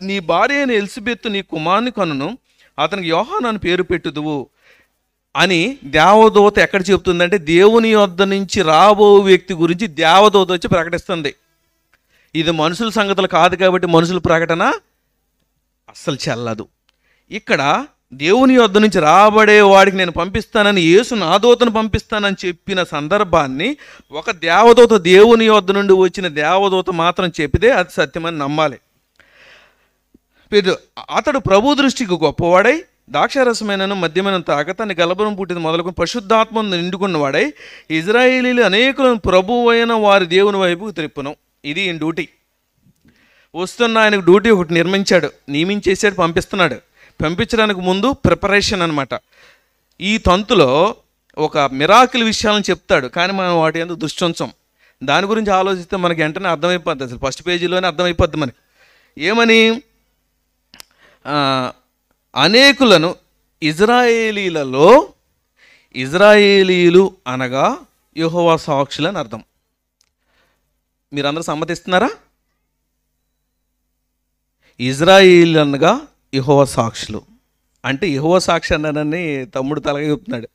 నీ భార్య అయిన ఎలిజబెత్ నీ కుమారుని కనును, అతనికి యోహాను అని పేరు పెట్టుదువు. అని దేవదూత ఎక్కడ చెప్తుందంటే దేవుని యొద్ద నుంచి రాబో వ్యక్తి గురించి దేవదూత వచ్చి ప్రకటిస్తుంది. ఇది మనుషుల సంగతులు కాదు కాబట్టి మనుషుల ప్రకటన అస్సలు చెల్లదు. ఇక్కడ దేవుని యొద్ద నుంచి రాబడే వాడికి నేను పంపిస్తానని, యేసు నా దూతను పంపిస్తానని చెప్పిన సందర్భాన్ని ఒక దేవదూత, దేవుని యొద్ద నుండి వచ్చిన దేవదూత మాత్రం చెప్పితే అది సత్యమని నమ్మాలి. అతడు ప్రభు దృష్టికి గొప్పవాడై ద్రాక్షారసమైనను మద్యమైన తాక తన గలబరం పుట్టిన మొదలుకొని పరిశుద్ధాత్మను నిండుకున్నవాడై ఇజ్రాయేలీలు అనేకులను ప్రభువు అయిన వారి దేవుని వైపుకు త్రిప్పును. ఇది ఈయన డ్యూటీ. వస్తున్న ఆయనకు డ్యూటీ ఒకటి నియమించేసాడు, పంపిస్తున్నాడు. పంపించడానికి ముందు ప్రిపరేషన్ అనమాట. ఈ తంతులో ఒక మిరాకిల్ విషయాలను చెప్తాడు, కానీ మనం వాటి ఎందుకు దృష్టి ఉంచం. దాని గురించి ఆలోచిస్తే మనకి వెంటనే అర్థమైపోద్ది. అసలు ఫస్ట్ పేజీలోనే అర్థమైపోద్ది మనకి. ఏమని? అనేకులను ఇజ్రాయేలీలు అనగా యెహోవా సాక్షులు అని అర్థం. మీరందరూ సమ్మతిస్తున్నారా? ఇజ్రాయేలీలు అనగా యెహోవా సాక్షులు అంటే యెహోవా సాక్షి అన్నానని తమ్ముడు తలగా చెప్తున్నాడు.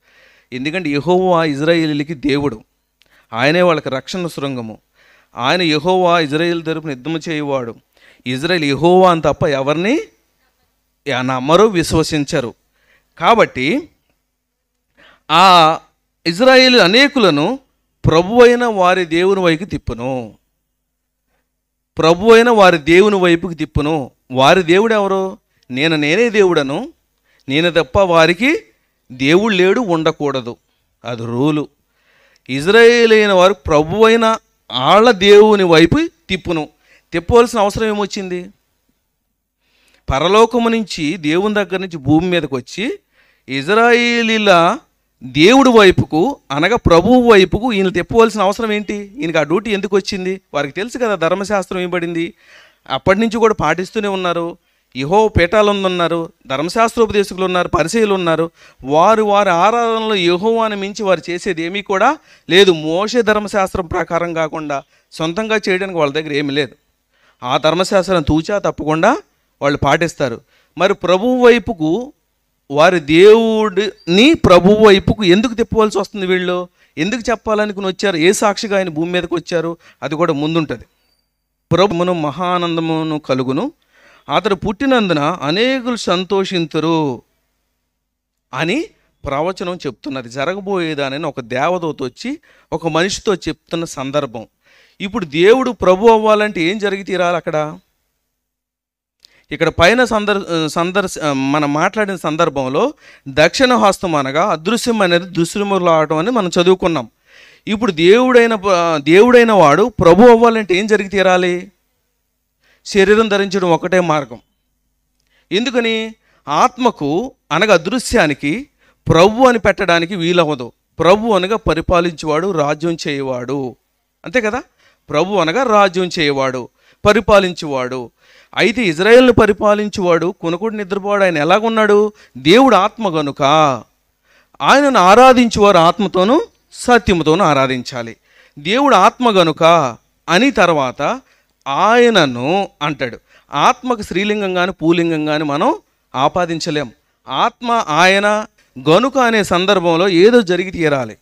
ఎందుకంటే యెహోవా ఇజ్రాయేలీలకి దేవుడు, ఆయనే వాళ్ళకి రక్షణ శృంగము. ఆయన యెహోవా ఇజ్రాయేల్ తరపున యుద్ధము చేయవాడు. ఇజ్రాయేల్ యెహోవా అని తప్ప ఎవరిని నమ్మరు, విశ్వసించరు. కాబట్టి ఆ ఇజ్రాయేల్ అనేకులను ప్రభు అయిన వారి దేవుని వైపుకి తిప్పును. ప్రభు అయిన వారి దేవుని వైపుకి తిప్పును. వారి దేవుడు ఎవరు? నేనే దేవుడను, నేను తప్ప వారికి దేవుడు లేడు, ఉండకూడదు. అది రూలు. ఇజ్రాయేల్ అయిన వారు ప్రభు అయిన వాళ్ళ దేవుని వైపు తిప్పును. తిప్పవలసిన అవసరం ఏమొచ్చింది? పరలోకము నుంచి దేవుని దగ్గర నుంచి భూమి మీదకి వచ్చి ఇజ్రాయేలీల దేవుడి వైపుకు అనగా ప్రభువు వైపుకు ఈయన తిప్పవలసిన అవసరం ఏంటి? ఈయనకి ఆ డ్యూటీ ఎందుకు వచ్చింది? వారికి తెలుసు కదా ధర్మశాస్త్రం ఇవ్వబడింది. అప్పటి నుంచి కూడా పాటిస్తూనే ఉన్నారు. యెహోవా పీఠాలందు ఉన్నారు, ధర్మశాస్త్రోపదేశకులు ఉన్నారు, పరిసయ్యులు ఉన్నారు. వారి ఆరాధనలో యెహోవాను మించి వారు చేసేది ఏమీ కూడా లేదు. మోషే ధర్మశాస్త్రం ప్రకారం కాకుండా సొంతంగా చేయడానికి వాళ్ళ దగ్గర ఏమీ లేదు. ఆ ధర్మశాస్త్రం తూచా తప్పకుండా వాళ్ళు పాటిస్తారు. మరి ప్రభువు వైపుకు, వారి దేవుడిని ప్రభువు వైపుకు ఎందుకు తిప్పవలసి వస్తుంది? వీళ్ళు ఎందుకు చెప్పాలనుకుని వచ్చారు? ఏ సాక్షిగా ఆయన భూమి మీదకి వచ్చారు? అది కూడా ముందుంటుంది. ప్రభువును మహానందమును కలుగును, అతడు పుట్టినందున అనేకులు సంతోషింతురు అని ప్రవచనం చెప్తున్నది. జరగబోయేదానని ఒక దేవదూత వచ్చి ఒక మనిషితో చెప్తున్న సందర్భం. ఇప్పుడు దేవుడు ప్రభు అవ్వాలంటే ఏం జరిగి తీరాలి? అక్కడ ఇక్కడ పైన మనం మాట్లాడిన సందర్భంలో దక్షిణ హస్తం అనగా అదృశ్యం అనేది దృశ్యములాడటం అని మనం చదువుకున్నాం. ఇప్పుడు దేవుడైన వాడు ప్రభు అవ్వాలంటే ఏం జరిగి తీరాలి? శరీరం ధరించడం ఒకటే మార్గం. ఎందుకని? ఆత్మకు అనగా అదృశ్యానికి ప్రభు అని పెట్టడానికి వీలవ్వదు. ప్రభు అనగా పరిపాలించేవాడు, రాజ్యం చేయవాడు, అంతే కదా. ప్రభు అనగా రాజ్యం చేయవాడు, పరిపాలించేవాడు. అయితే ఇజ్రాయేల్ని పరిపాలించేవాడు కొనుకుడు నిద్రపోవాడు. ఆయన ఎలాగున్నాడు? దేవుడు ఆత్మ గనుక ఆయనను ఆరాధించేవారు ఆత్మతోనూ సత్యముతోనూ ఆరాధించాలి. దేవుడు ఆత్మ గనుక అని తర్వాత ఆయనను అంటాడు. ఆత్మకు స్త్రీలింగం కానీ పూలింగం కానీ మనం ఆపాదించలేం. ఆత్మ ఆయన గనుక అనే సందర్భంలో ఏదో జరిగి తీరాలి.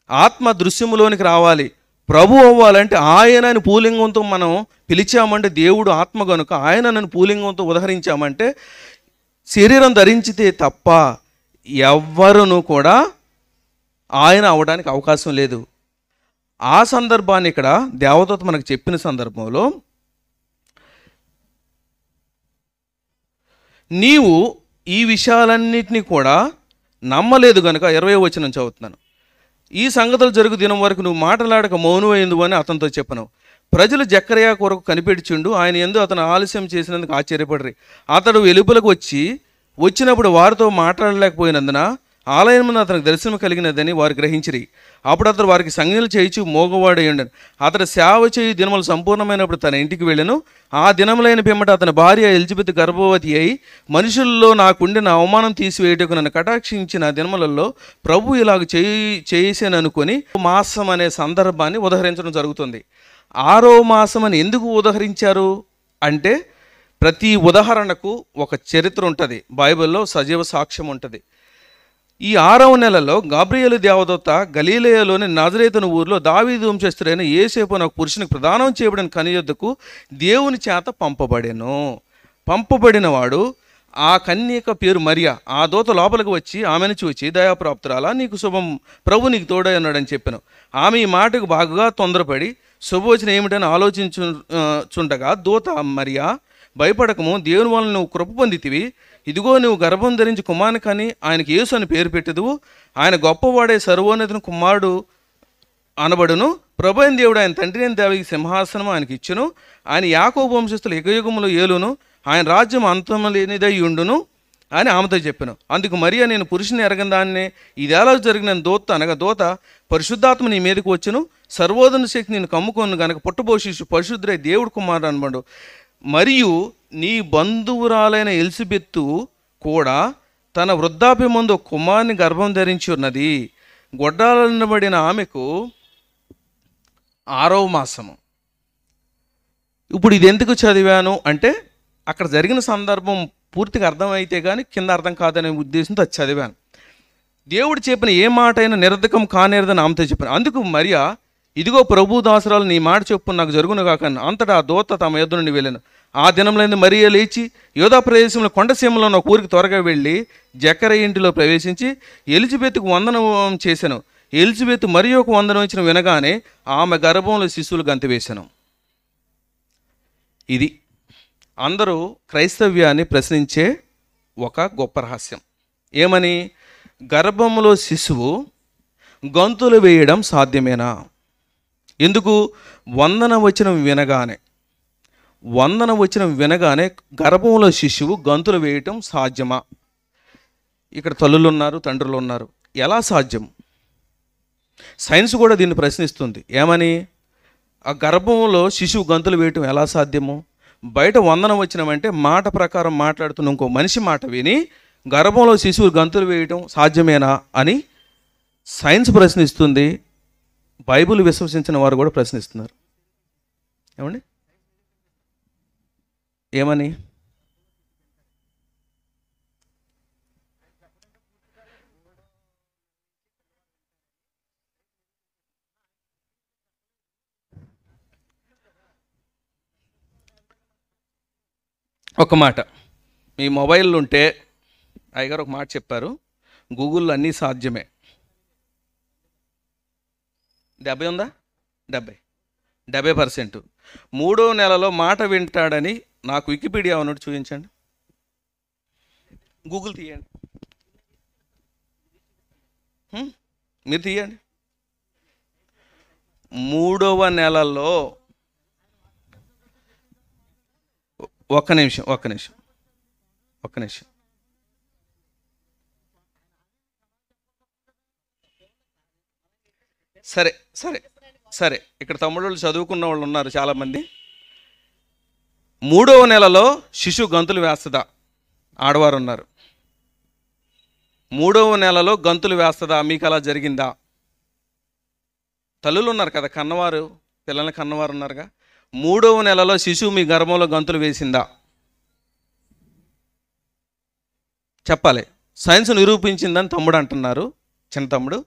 ఆత్మ దృశ్యములోనికి రావాలి. ప్రభు అవ్వాలంటే ఆయనని పూలింగంతో మనం పిలిచామంటే, దేవుడు ఆత్మ గనుక ఆయనను పూలింగంతో ఉదహరించామంటే శరీరం ధరించితే తప్ప ఎవ్వరును కూడా ఆయన అవడానికి అవకాశం లేదు. ఆ సందర్భాన్ని ఇక్కడ దేవదూత మనకు చెప్పిన సందర్భంలో, నీవు ఈ విషయాలన్నిటినీ కూడా నమ్మలేదు కనుక 20వ వచనం చదువుతున్నాను. ఈ సంగతులు జరుగు దినం వరకు నువ్వు మాట్లాడక మౌనమైందు అని అతనితో చెప్పను. ప్రజలు జక్కరియా కొరకు కనిపెట్టిండు, ఆయన యందు అతను ఆలస్యం చేసినందుకు ఆశ్చర్యపడరు. అతడు వెలుపలకు వచ్చినప్పుడు వారితో మాట్లాడలేకపోయినందున ఆలయం ముందు అతనికి దర్శనం కలిగినదని వారు గ్రహించిరి. అప్పుడు అతడు వారికి సంజ్ఞలు చేయించి మోగవాడై ఉండను. అతడు సేవ చేయి దినములు సంపూర్ణమైనప్పుడు తన ఇంటికి వెళ్ళను. ఆ దినములైన పిమ్మట అతని భార్య ఎలిజబెత్ గర్భవతి అయి, మనుషుల్లో నాకుండిన అవమానం తీసివేయటకు నన్ను కటాక్షించిన దినములలో ప్రభు ఇలాగ చేసేననుకొని మాసం అనే సందర్భాన్ని ఉదహరించడం జరుగుతుంది. 6వ మాసం అని ఎందుకు ఉదహరించారు అంటే, ప్రతి ఉదాహరణకు ఒక చరిత్ర ఉంటుంది. బైబిల్లో సజీవ సాక్ష్యం ఉంటుంది. ఈ 6వ నెలలో గాబ్రియేలు దేవదూత గలీలయలోని నజరేతును ఊరిలో దావీదు వంశస్థుడైన యోసేపు అనే ఒక పురుషునికి ప్రదానం చేయబడిన కన్యయొద్దకు దేవుని చేత పంపబడిన వాడు ఆ కన్యక పేరు మరియా. ఆ దూత లోపలికి వచ్చి ఆమెను చూచి, దయాప్రాప్తురాలా, నీకు శుభం, ప్రభు నీకు తోడై ఉన్నాడని చెప్పాను. ఆమె ఈ మాటకు బాగా తొందరపడి శుభవచనం ఏమిటని ఆలోచించుండగా దూత, మరియా భయపడకము, దేవుని వలన నువ్వు కృప పొందితివి, ఇదిగో నువ్వు గర్భం ధరించి కుమారుని కని ఆయనకి యేసు అని పేరు పెట్టెదువు, ఆయన గొప్పవాడే సర్వోన్నతుని కుమారుడు అనబడును, ప్రభు అయిన దేవుడు ఆయన తండ్రి అయిన దేవకి సింహాసనం ఆయనకి ఇచ్చును, ఆయన యాకోబు వంశస్థులు యుగయుగములు ఏలును, ఆయన రాజ్యం అంతము లేనిదై ఉండును అని ఆమెతో చెప్పాను. అందుకు మరియా, నేను పురుషుని ఎరగని దాన్ని, ఇదేలా జరిగిన దూత అనగా దూత, పరిశుద్ధాత్మ నీ మీదకి వచ్చును, సర్వోన్నత శక్తి నేను కమ్ముకొను గనక పుట్టబో శిశువు పరిశుద్ధుడై దేవుడు కుమారుడు అనబడు, మరియు నీ బంధువురాలైన ఎలిజబెత్తు కూడా తన వృద్ధాప్యమందు కుమారుని గర్భం ధరించి ఉన్నది. గొడ్డాలనబడిన ఆమెకు 6వ మాసము. ఇప్పుడు ఇది ఎందుకు చదివాను అంటే, అక్కడ జరిగిన సందర్భం పూర్తిగా అర్థమైతే కానీ కింద అర్థం కాదనే ఉద్దేశంతో అది చదివాను. దేవుడు చెప్పిన ఏ మాట అయినా నిరర్ధకం కానేరదని ఆమెతో చెప్పాను. అందుకు మరియా, ఇదిగో ప్రభు దాసరాలు నీ మాట చెప్పు నాకు జరుగును కాక అంతటా ఆ దూత తమ యొద్ద నుండి వెళ్ళాను. ఆ దినంలో మరియా లేచి యోధా ప్రదేశంలో కొండసీమలో ఉన్న ఒక ఊరికి త్వరగా వెళ్ళి జకరయ్య ఇంటిలో ప్రవేశించి ఎలిజబెత్తుకు వందనం చేశాను. ఎలిజబెత్ మరి ఒక వందనం ఇచ్చిన వినగానే ఆమె గర్భంలో శిశువులు గంతివేశాను. ఇది అందరూ క్రైస్తవ్యాన్ని ప్రశ్నించే ఒక గొప్ప రహస్యం. ఏమని? గర్భంలో శిశువు గంతులు వేయడం సాధ్యమేనా? ఎందుకు? వందనం వచనం వినగానే గర్భంలో శిశువు గంతులు వేయటం సాధ్యమా? ఇక్కడ తల్లులు ఉన్నారు, తండ్రులు ఉన్నారు. ఎలా సాధ్యం? సైన్స్ కూడా దీన్ని ప్రశ్నిస్తుంది. ఏమని? ఆ గర్భంలో శిశువు గంతులు వేయటం ఎలా సాధ్యము? బయట వందనం వచ్చినామంటే మాట ప్రకారం మాట్లాడుతున్న ఇంకో మనిషి మాట విని గర్భంలో శిశువు గంతులు వేయటం సాధ్యమేనా అని సైన్స్ ప్రశ్నిస్తుంది. బైబిల్ విశ్వసించిన వారు కూడా ప్రశ్నిస్తున్నారు. ఏమండి? ఏమని? ఒక మాట మీ మొబైల్లో ఉంటే, అయ్యగారు ఒక మాట చెప్పారు, గూగుల్లో అన్నీ సాధ్యమే. 70 ఉందా? 70%. 3వ నెలలో మాట వింటాడని నాకు వికీపీడియా ఉన్నట్టు చూపించండి. గూగుల్ తీయండి, మీరు తీయండి. 3వ నెలలో ఒక్క నిమిషం. సరే ఇక్కడ తమ్ముళ్ళు చదువుకున్న వాళ్ళు ఉన్నారు చాలామంది. 3వ నెలలో శిశువు గంతులు వేస్తుందా? ఆడవారు ఉన్నారు. 3వ నెలలో గంతులు వేస్తుందా? మీకు అలా జరిగిందా? తల్లులు ఉన్నారు కదా, కన్నవారు, పిల్లల్ని కన్నవారు ఉన్నారుగా. 3వ నెలలో శిశువు మీ గర్భంలో గంతులు వేసిందా? చెప్పాలి. సైన్స్ నిరూపించిందని తమ్ముడు అంటున్నారు, చిన్న తమ్ముడు.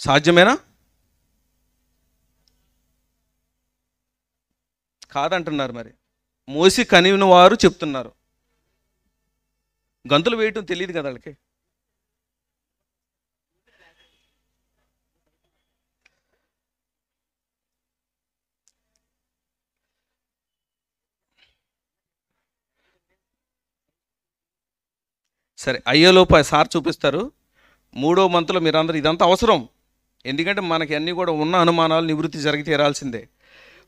సాధ్యమేనా? కాదంటున్నారు. మరి మోసి కనివిన వారు చెప్తున్నారు. గంతులు వేయటం తెలియదు కదా వాళ్ళకి. సరే, అయ్యేలోపు సార్ చూపిస్తారు. 3వ మంత్లో మీరందరూ ఇదంతా అవసరం, ఎందుకంటే మనకి అన్నీ కూడా ఉన్న అనుమానాలు నివృత్తి జరిగి తీరాల్సిందే.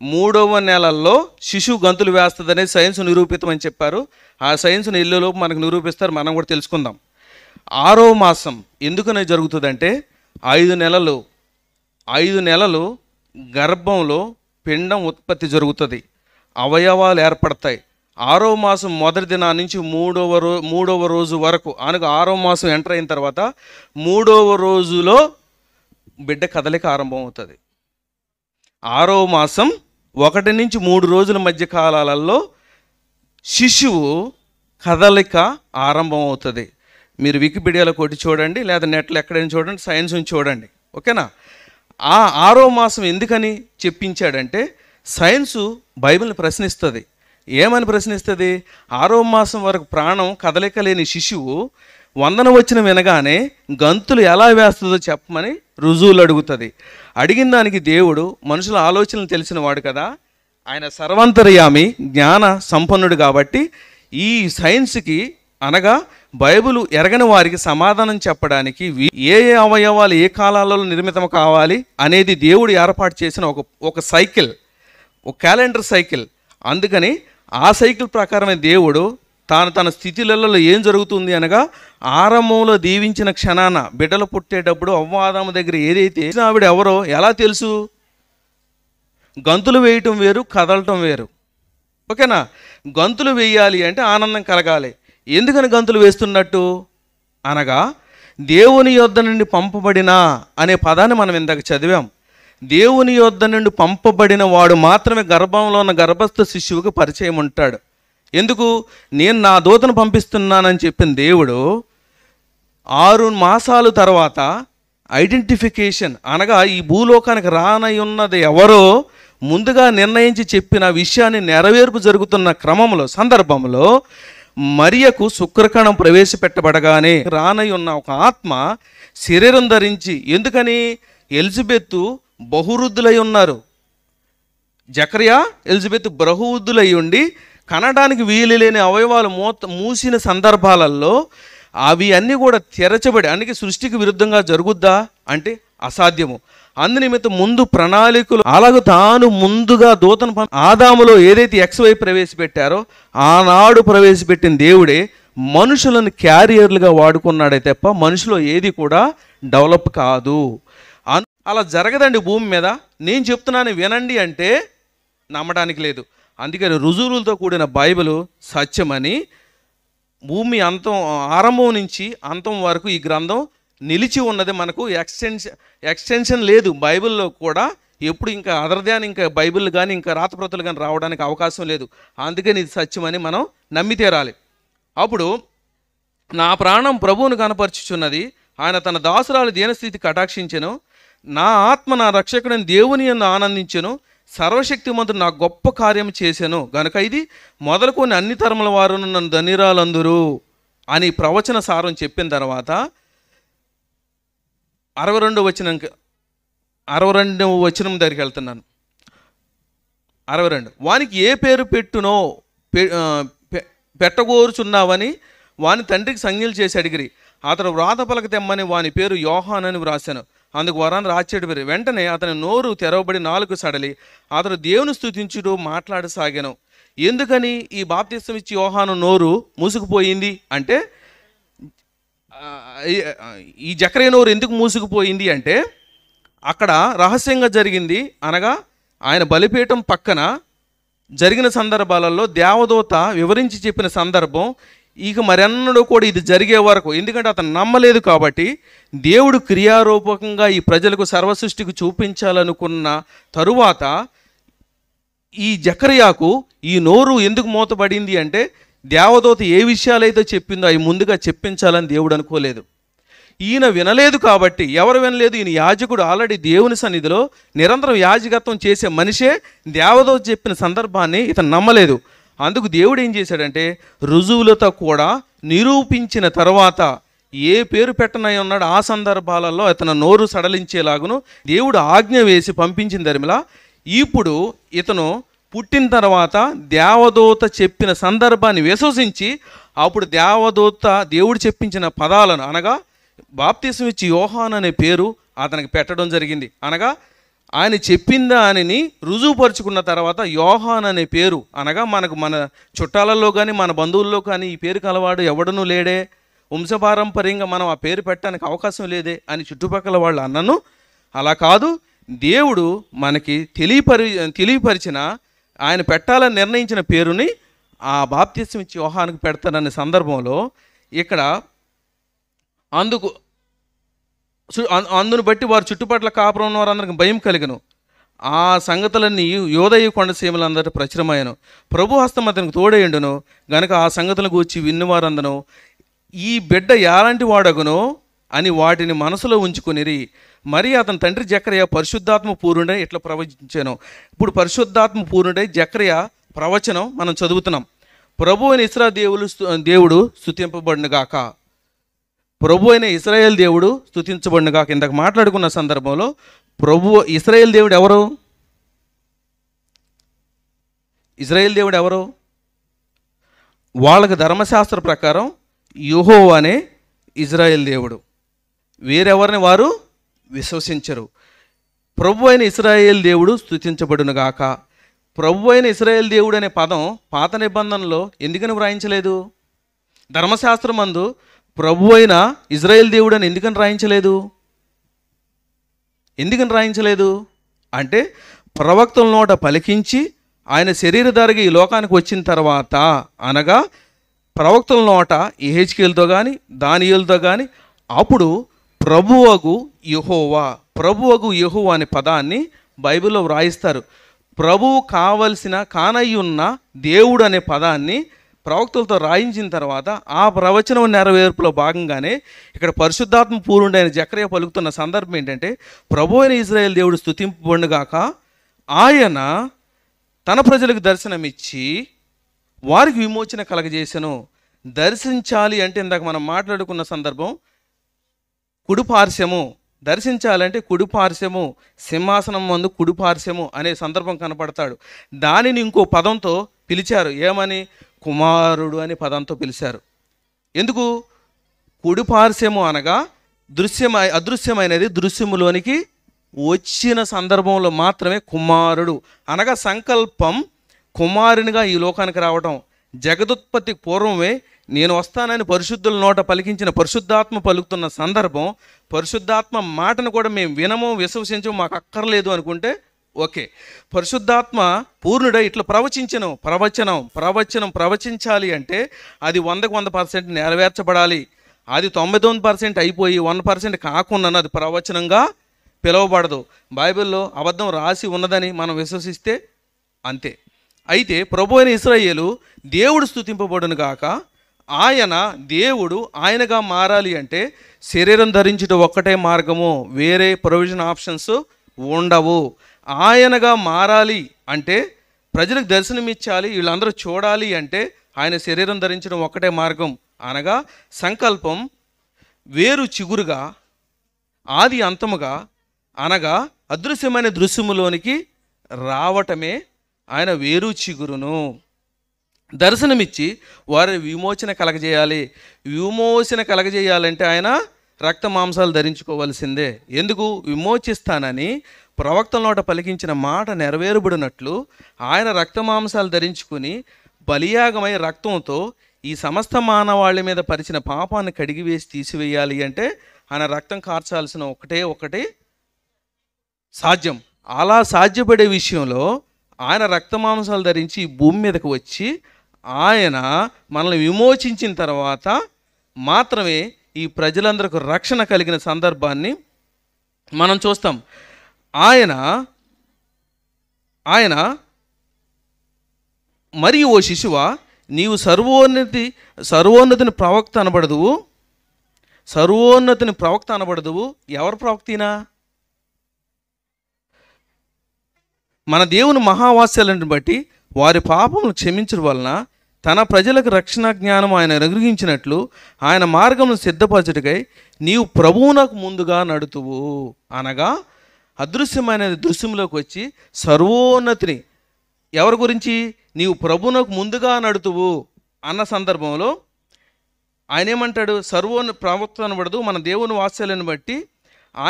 3వ నెలల్లో శిశువు గంతులు వేస్తుందనే సైన్స్ నిరూపితమని చెప్పారు. ఆ సైన్స్ని ఇల్లులోపు మనకు నిరూపిస్తారు, మనం కూడా తెలుసుకుందాం. 6వ మాసం ఎందుకనే జరుగుతుందంటే 5 నెలలు గర్భంలో పిండం ఉత్పత్తి జరుగుతుంది, అవయవాలు ఏర్పడతాయి. 6వ మాసం మొదటి దినాన్ని నుంచి 3వ రోజు వరకు, అనగా 6వ మాసం ఎంటర్ అయిన తర్వాత 3వ రోజులో బిడ్డ కదలిక ఆరంభం అవుతుంది. 6వ మాసం 1 నుంచి 3 రోజుల మధ్య కాలాలలో శిశువు కదలిక ఆరంభం అవుతుంది. మీరు వికీపీడియాలో కొట్టి చూడండి, లేదా నెట్లో ఎక్కడైనా చూడండి, సైన్స్ నుంచి చూడండి. ఓకేనా? ఆ 6వ మాసం ఎందుకని చెప్పించాడంటే, సైన్సు బైబిల్ని ప్రశ్నిస్తుంది. ఏమని ప్రశ్నిస్తుంది? 6వ మాసం వరకు ప్రాణం కదలిక లేని శిశువు వందన వచ్చిన వినగానే గంతులు ఎలా వేస్తుందో చెప్పమని రుజువులు అడుగుతుంది. అడిగిన దానికి దేవుడు మనుషుల ఆలోచనలు తెలిసిన వాడు కదా, ఆయన సర్వాంతర్యామి, జ్ఞాన సంపన్నుడు కాబట్టి ఈ సైన్స్కి అనగా బైబిల్ ఎరగని వారికి సమాధానం చెప్పడానికి ఏ ఏ అవయవాలు ఏ కాలాలలో నిర్మితం కావాలి అనేది దేవుడు ఏర్పాటు చేసిన ఒక సైకిల్, ఒక క్యాలెండర్ సైకిల్. అందుకని ఆ సైకిల్ ప్రకారమే దేవుడు తన స్థితిలలో ఏం జరుగుతుంది అనగా, ఆరంభంలో దీవించిన క్షణాన బిడ్డలు పుట్టేటప్పుడు అవ్వ ఆదాము దగ్గర ఏదైతే ఆవిడ ఎవరో ఎలా తెలుసు? గంతులు వేయటం వేరు, కదలటం వేరు. ఓకేనా? గంతులు వేయాలి అంటే ఆనందం కలగాలి. ఎందుకని గంతులు వేస్తున్నట్టు అనగా, దేవుని యొద్ద నుండి పంపబడిన అనే పదాన్ని మనం ఇందాక చదివాం. దేవుని యొద్ద నుండి పంపబడిన వాడు మాత్రమే గర్భంలో ఉన్న గర్భస్థ శిశువుకి పరిచయం ఉంటాడు. ఎందుకు? నేను నా దూతను పంపిస్తున్నానని చెప్పిన దేవుడు 6 మాసాలు తర్వాత ఐడెంటిఫికేషన్ అనగా ఈ భూలోకానికి రానయ్యున్నది ఎవరో ముందుగా నిర్ణయించి చెప్పిన విషయాన్ని నెరవేర్పు జరుగుతున్న క్రమంలో సందర్భంలో మరియకు శుక్రకణం ప్రవేశపెట్టబడగానే రానయ్యున్న ఒక ఆత్మ శరీరం ధరించి, ఎందుకని? ఎలిజబెత్తు బహువృద్ధులై ఉన్నారు. జకరియా ఎలిజబెత్ బహువృద్ధులై ఉండి కనడానికి వీలు లేని అవయవాలు మూసిన సందర్భాలలో అవి అన్నీ కూడా తెరచబడి, అందుకే సృష్టికి విరుద్ధంగా జరుగుద్దా అంటే అసాధ్యము. అందునిమిత్తం ముందు ప్రణాళికలు అలాగ తాను ముందుగా దూతను ఆదాములో ఏదైతే XY ప్రవేశపెట్టారో ఆనాడు ప్రవేశపెట్టిన దేవుడే మనుషులను క్యారియర్లుగా వాడుకున్నాడే తప్ప మనుషులో ఏది కూడా డెవలప్ కాదు. అలా జరగదండి భూమి మీద. నేను చెప్తున్నాను వినండి అంటే నమ్మడానికి లేదు. అందుకని రుజువులతో కూడిన బైబిల్ సత్యమని, భూమి అంతం ఆరంభం నుంచి అంతం వరకు ఈ గ్రంథం నిలిచి ఉన్నది. మనకు ఎక్స్టెన్షన్ లేదు బైబిల్లో కూడా. ఎప్పుడు ఇంకా అదర్దాన్ ఇంకా బైబిల్ కానీ ఇంకా రాతప్రతులు కానీ రావడానికి అవకాశం లేదు. అందుకని ఇది సత్యమని మనం నమ్మి తీరాలి. అప్పుడు నా ప్రాణం ప్రభువును కనపరుచుచున్నది, ఆయన తన దాసురాలు దీనస్థితి కటాక్షించెను. నా ఆత్మ నా రక్షకుడైన దేవుని యందు ఆనందించెను, సర్వశక్తిమంతుడు నా గొప్ప కార్యం చేశాను గనుక ఇది మొదలుకొని అన్ని తరముల వారు నన్ను ధన్యురాలందురు అని ప్రవచన సారం చెప్పిన తర్వాత 62వ వచనం దగ్గరికి వెళ్తున్నాను. 62 వానికి ఏ పేరు పెట్టునో పెట్టగోరుచున్నావని వాని తండ్రికి సంజ్ఞలు చేసి అడిగిరి. అతను వ్రాత పలక తెమ్మని వాని పేరు యోహాన్ అని వ్రాశాను. అందుకు వరాన్ని రాచేడు పేరు. వెంటనే అతని నోరు తెరవబడి నాలుగు సడలి అతను దేవుని స్తుతించుడు మాట్లాడసాగాను. ఎందుకని ఈ బాప్తిసం ఇచ్చి యోహాను నోరు మూసుకుపోయింది అంటే, ఈ జకరియా నోరు ఎందుకు మూసుకుపోయింది అంటే, అక్కడ రహస్యంగా జరిగింది. అనగా ఆయన బలిపీఠం పక్కన జరిగిన సందర్భాలలో దేవదూత వివరించి చెప్పిన సందర్భం ఇక మరెన్నడూ కూడా ఇది జరిగే వరకు, ఎందుకంటే అతను నమ్మలేదు కాబట్టి దేవుడు క్రియారూపకంగా ఈ ప్రజలకు సర్వసృష్టికి చూపించాలనుకున్న తరువాత ఈ జకరియాకు ఈ నోరు ఎందుకు మూతపడింది అంటే, దేవదూత ఏ విషయాలైతే చెప్పిందో అవి ముందుగా చెప్పించాలని దేవుడు అనుకోలేదు. ఈయన వినలేదు కాబట్టి, ఎవరు వినలేదు? ఈయన యాజకుడు, ఆల్రెడీ దేవుని సన్నిధిలో నిరంతరం యాజకత్వం చేసే మనిషే దేవదూత చెప్పిన సందర్భాన్ని ఇతను నమ్మలేదు. అందుకు దేవుడు ఏం చేశాడంటే, రుజువులతో కూడా నిరూపించిన తర్వాత ఏ పేరు పెట్టనై ఉన్నాడు ఆ సందర్భాలలో ఇతను నోరు సడలించేలాగును దేవుడు ఆజ్ఞ వేసి పంపించిన దరిమిలా ఇప్పుడు ఇతను పుట్టిన తర్వాత దేవదూత చెప్పిన సందర్భాన్ని విశ్వసించి అప్పుడు దేవదూత దేవుడు చెప్పించిన పదాలను అనగా బాప్తిసం ఇచ్చి యోహాన్ అనే పేరు అతనికి పెట్టడం జరిగింది. అనగా ఆయన చెప్పిన దానిని రుజువుపరుచుకున్న తర్వాత యోహాన్ అనే పేరు, అనగా మనకు మన చుట్టాలలో కానీ మన బంధువుల్లో కానీ ఈ పేరు కలవాడు ఎవడనూ లేడే, వంశపారంపర్యంగా మనం ఆ పేరు పెట్టడానికి అవకాశం లేదే అని చుట్టుపక్కల వాళ్ళు అన్నను. అలా కాదు, దేవుడు మనకి తెలియపరిచిన ఆయన పెట్టాలని నిర్ణయించిన పేరుని ఆ బాప్తిసం ఇచ్చి యోహానుకు పెడతాననే సందర్భంలో ఇక్కడ అందును బట్టి వారు చుట్టుపట్ల కాపురం ఉన్న వారందరికి భయం కలిగను. ఆ సంగతులన్నీ యోదయ కొండసీమలందరూ ప్రచురమయ్యను. ప్రభు హస్తం అతనికి తోడేయుండును గనుక ఆ సంగతులను గూర్చి విన్నవారందను ఈ బిడ్డ ఎలాంటి వాడగునో అని వాటిని మనసులో ఉంచుకునిరి. మరి అతని తండ్రి జకర్యా పరిశుద్ధాత్మ పూర్ణుడై ఇట్లా ప్రవచించాను. ఇప్పుడు పరిశుద్ధాత్మ పూర్ణుడై జకర్యా ప్రవచనం మనం చదువుతున్నాం. ప్రభు అయిన దేవుడు స్తుతింపబడునుగాక. ప్రభు అయిన ఇశ్రాయేల్ దేవుడు స్తుతించబడునుగాక. ఇందాక మాట్లాడుకున్న సందర్భంలో ఇశ్రాయేల్ దేవుడు ఎవరు? ఇశ్రాయేల్ దేవుడు ఎవరు? వాళ్ళకి ధర్మశాస్త్ర ప్రకారం యెహోవా అనే ఇశ్రాయేల్ దేవుడు. వేరెవరిని వారు విశ్వసించరు. ప్రభు అయిన ఇశ్రాయేల్ దేవుడు స్తుతించబడునుగాక. ప్రభు అయిన ఇశ్రాయేల్ దేవుడు అనే పదం పాత నిబంధనలో ఎందుకని వ్రాయించలేదు? ధర్మశాస్త్రం మందు ప్రభు అయిన ఇశ్రాయేల్ దేవుడు అని ఎందుకని రాయించలేదు? అంటే ప్రవక్తల నోట పలికించి ఆయన శరీరధారిగా ఈ లోకానికి వచ్చిన తర్వాత, అనగా ప్రవక్తల నోట యెహెజ్కేలుతో కానీ దానియేలుతో కానీ అప్పుడు ప్రభువగు యెహోవా అనే పదాన్ని బైబిల్లో వ్రాయిస్తారు. ప్రభువు కానయ్యున్న దేవుడు అనే పదాన్ని ప్రవక్తలతో రాయించిన తర్వాత ఆ ప్రవచనం నెరవేర్పులో భాగంగానే ఇక్కడ పరిశుద్ధాత్మ పూర్ణుడైన జకర్యా పలుకుతున్న సందర్భం ఏంటంటే, ప్రభు అయిన ఇశ్రాయేల్ దేవుడు స్తుతింపబడునుగాక. ఆయన తన ప్రజలకు దర్శనమిచ్చి వారికి విమోచన కలగజేసెను. దర్శించాలి అంటే ఇందాక మనం మాట్లాడుకున్న సందర్భం కుడిపార్శ్వము. దర్శించాలంటే కుడిపార్శ్వము, సింహాసనం మందు కుడిపార్శ్వము అనే సందర్భం కనపడతాడు. దానిని ఇంకో పదంతో పిలిచారు. ఏమని? కుమారుడు అనే పదంతో పిలిచారు. ఎందుకు? కుడిపార్శ్వము అనగా అదృశ్యమైనది దృశ్యములోనికి వచ్చిన సందర్భంలో మాత్రమే కుమారుడు అనగా సంకల్పం కుమారునిగా ఈ లోకానికి రావటం. జగదుత్పత్తి పూర్వమే నేను వస్తానని పరిశుద్ధుల నోట పలికించిన పరిశుద్ధాత్మ పలుకుతున్న సందర్భం, పరిశుద్ధాత్మ మాటను కూడా మేము వినము విశ్వసించము మాకు అక్కర్లేదు అనుకుంటే ఓకే. పరిశుద్ధాత్మ పూర్ణుడై ఇట్లా ప్రవచించాలి అంటే అది 100% నెరవేర్చబడాలి. అది 99% అయిపోయి 1% కాకుండా అది ప్రవచనంగా పిలువబడదు. బైబిల్లో అబద్ధం రాసి ఉన్నదని మనం విశ్వసిస్తే అంతే. అయితే ప్రభు అయిన ఇశ్రాయేలు దేవుడు స్తుతింపబడును గాక. దేవుడు ఆయనగా మారాలి అంటే శరీరం ధరించడం ఒక్కటే మార్గము, వేరే ప్రొవిజన్ ఆప్షన్స్ ఉండవు. ఆయనగా మారాలి అంటే ప్రజలకు దర్శనమిచ్చాలి, వీళ్ళందరూ చూడాలి అంటే ఆయన శరీరం ధరించడం ఒక్కటే మార్గం. అనగా సంకల్పం వేరు చిగురుగా ఆది అంతముగా అనగా అదృశ్యమైన దృశ్యములోనికి రావటమే ఆయన వేరు చిగురును. దర్శనమిచ్చి వారి విమోచన కలగజేయాలంటే ఆయన రక్త మాంసాలు ధరించుకోవాల్సిందే. ఎందుకు? విమోచిస్తానని ప్రవక్తల నోట పలికించిన మాట నెరవేరుబడినట్లు ఆయన రక్త మాంసాలు ధరించుకుని బలియాగమై రక్తంతో ఈ సమస్త మానవాళి మీద పరిచిన పాపాన్ని కడిగివేసి తీసివేయాలి అంటే ఆయన రక్తం కార్చాల్సిన ఒకటే సాధ్యం. అలా సాధ్యపడే విషయంలో ఆయన రక్త మాంసాలు ధరించి ఈ భూమి మీదకి వచ్చి ఆయన మనల్ని విమోచించిన తర్వాత మాత్రమే ఈ ప్రజలందరికీ రక్షణ కలిగిన సందర్భాన్ని మనం చూస్తాం. ఆయన మరియు ఓ శిశువా నీవు సర్వోన్నతిని ప్రవక్త అనబడదువు. ఎవరు ప్రవక్తినా? మన దేవుని మహావాస్యాలను బట్టి వారి పాపములు క్షమించడం వలన తన ప్రజలకు రక్షణ జ్ఞానం ఆయన అనుగ్రహించినట్లు ఆయన మార్గమును సిద్ధపరచుటకై నీవు ప్రభువునకు ముందుగా నడుతువు. అనగా అదృశ్యమైన దృశ్యంలోకి వచ్చి సర్వోన్నతిని ఎవరి గురించి? నీవు ప్రభువునకు ముందుగా నడుతువు అన్న సందర్భంలో ఆయన ఏమంటాడు? ప్రవక్త అనబడదు. మన దేవుని వాత్సల్యాన్ని బట్టి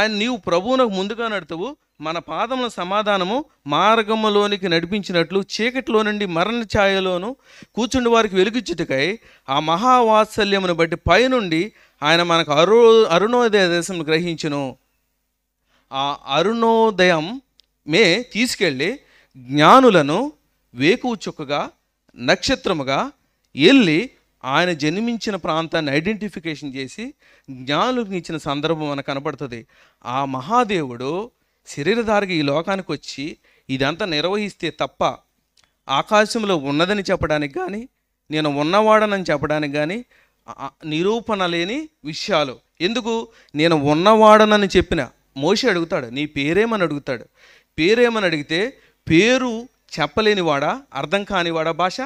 నీవు ప్రభువునకు ముందుగా నడుతువు, మన పాదముల సమాధానము మార్గములోనికి నడిపించినట్లు చీకటిలో నుండి మరణ ఛాయలోను కూర్చుండి వారికి వెలుగుచ్చుటకై ఆ మహావాత్సల్యమును బట్టి పైనుండి ఆయన మనకు అరుణోదయ దేశం గ్రహించును. ఆ అరుణోదయం తీసుకెళ్ళి జ్ఞానులను వేకువ చుక్కగా నక్షత్రముగా వెళ్ళి ఆయన జన్మించిన ప్రాంతాన్ని ఐడెంటిఫికేషన్ చేసి జ్ఞానులకు ఇచ్చిన సందర్భం మనకు కనపడుతుంది. ఆ మహాదేవుడు శరీరధారిగా ఈ లోకానికి వచ్చి ఇదంతా నిర్వహిస్తే తప్ప ఆకాశంలో ఉన్నదని చెప్పడానికి కానీ, నేను ఉన్నవాడనని చెప్పడానికి కానీ, నిరూపణ లేని విషయాలు. ఎందుకు? నేను ఉన్నవాడనని చెప్పిన మోషే అడుగుతాడు, నీ పేరేమని అడుగుతాడు. పేరేమని అడిగితే పేరు చెప్పలేనివాడా, అర్థం కానివాడా భాష?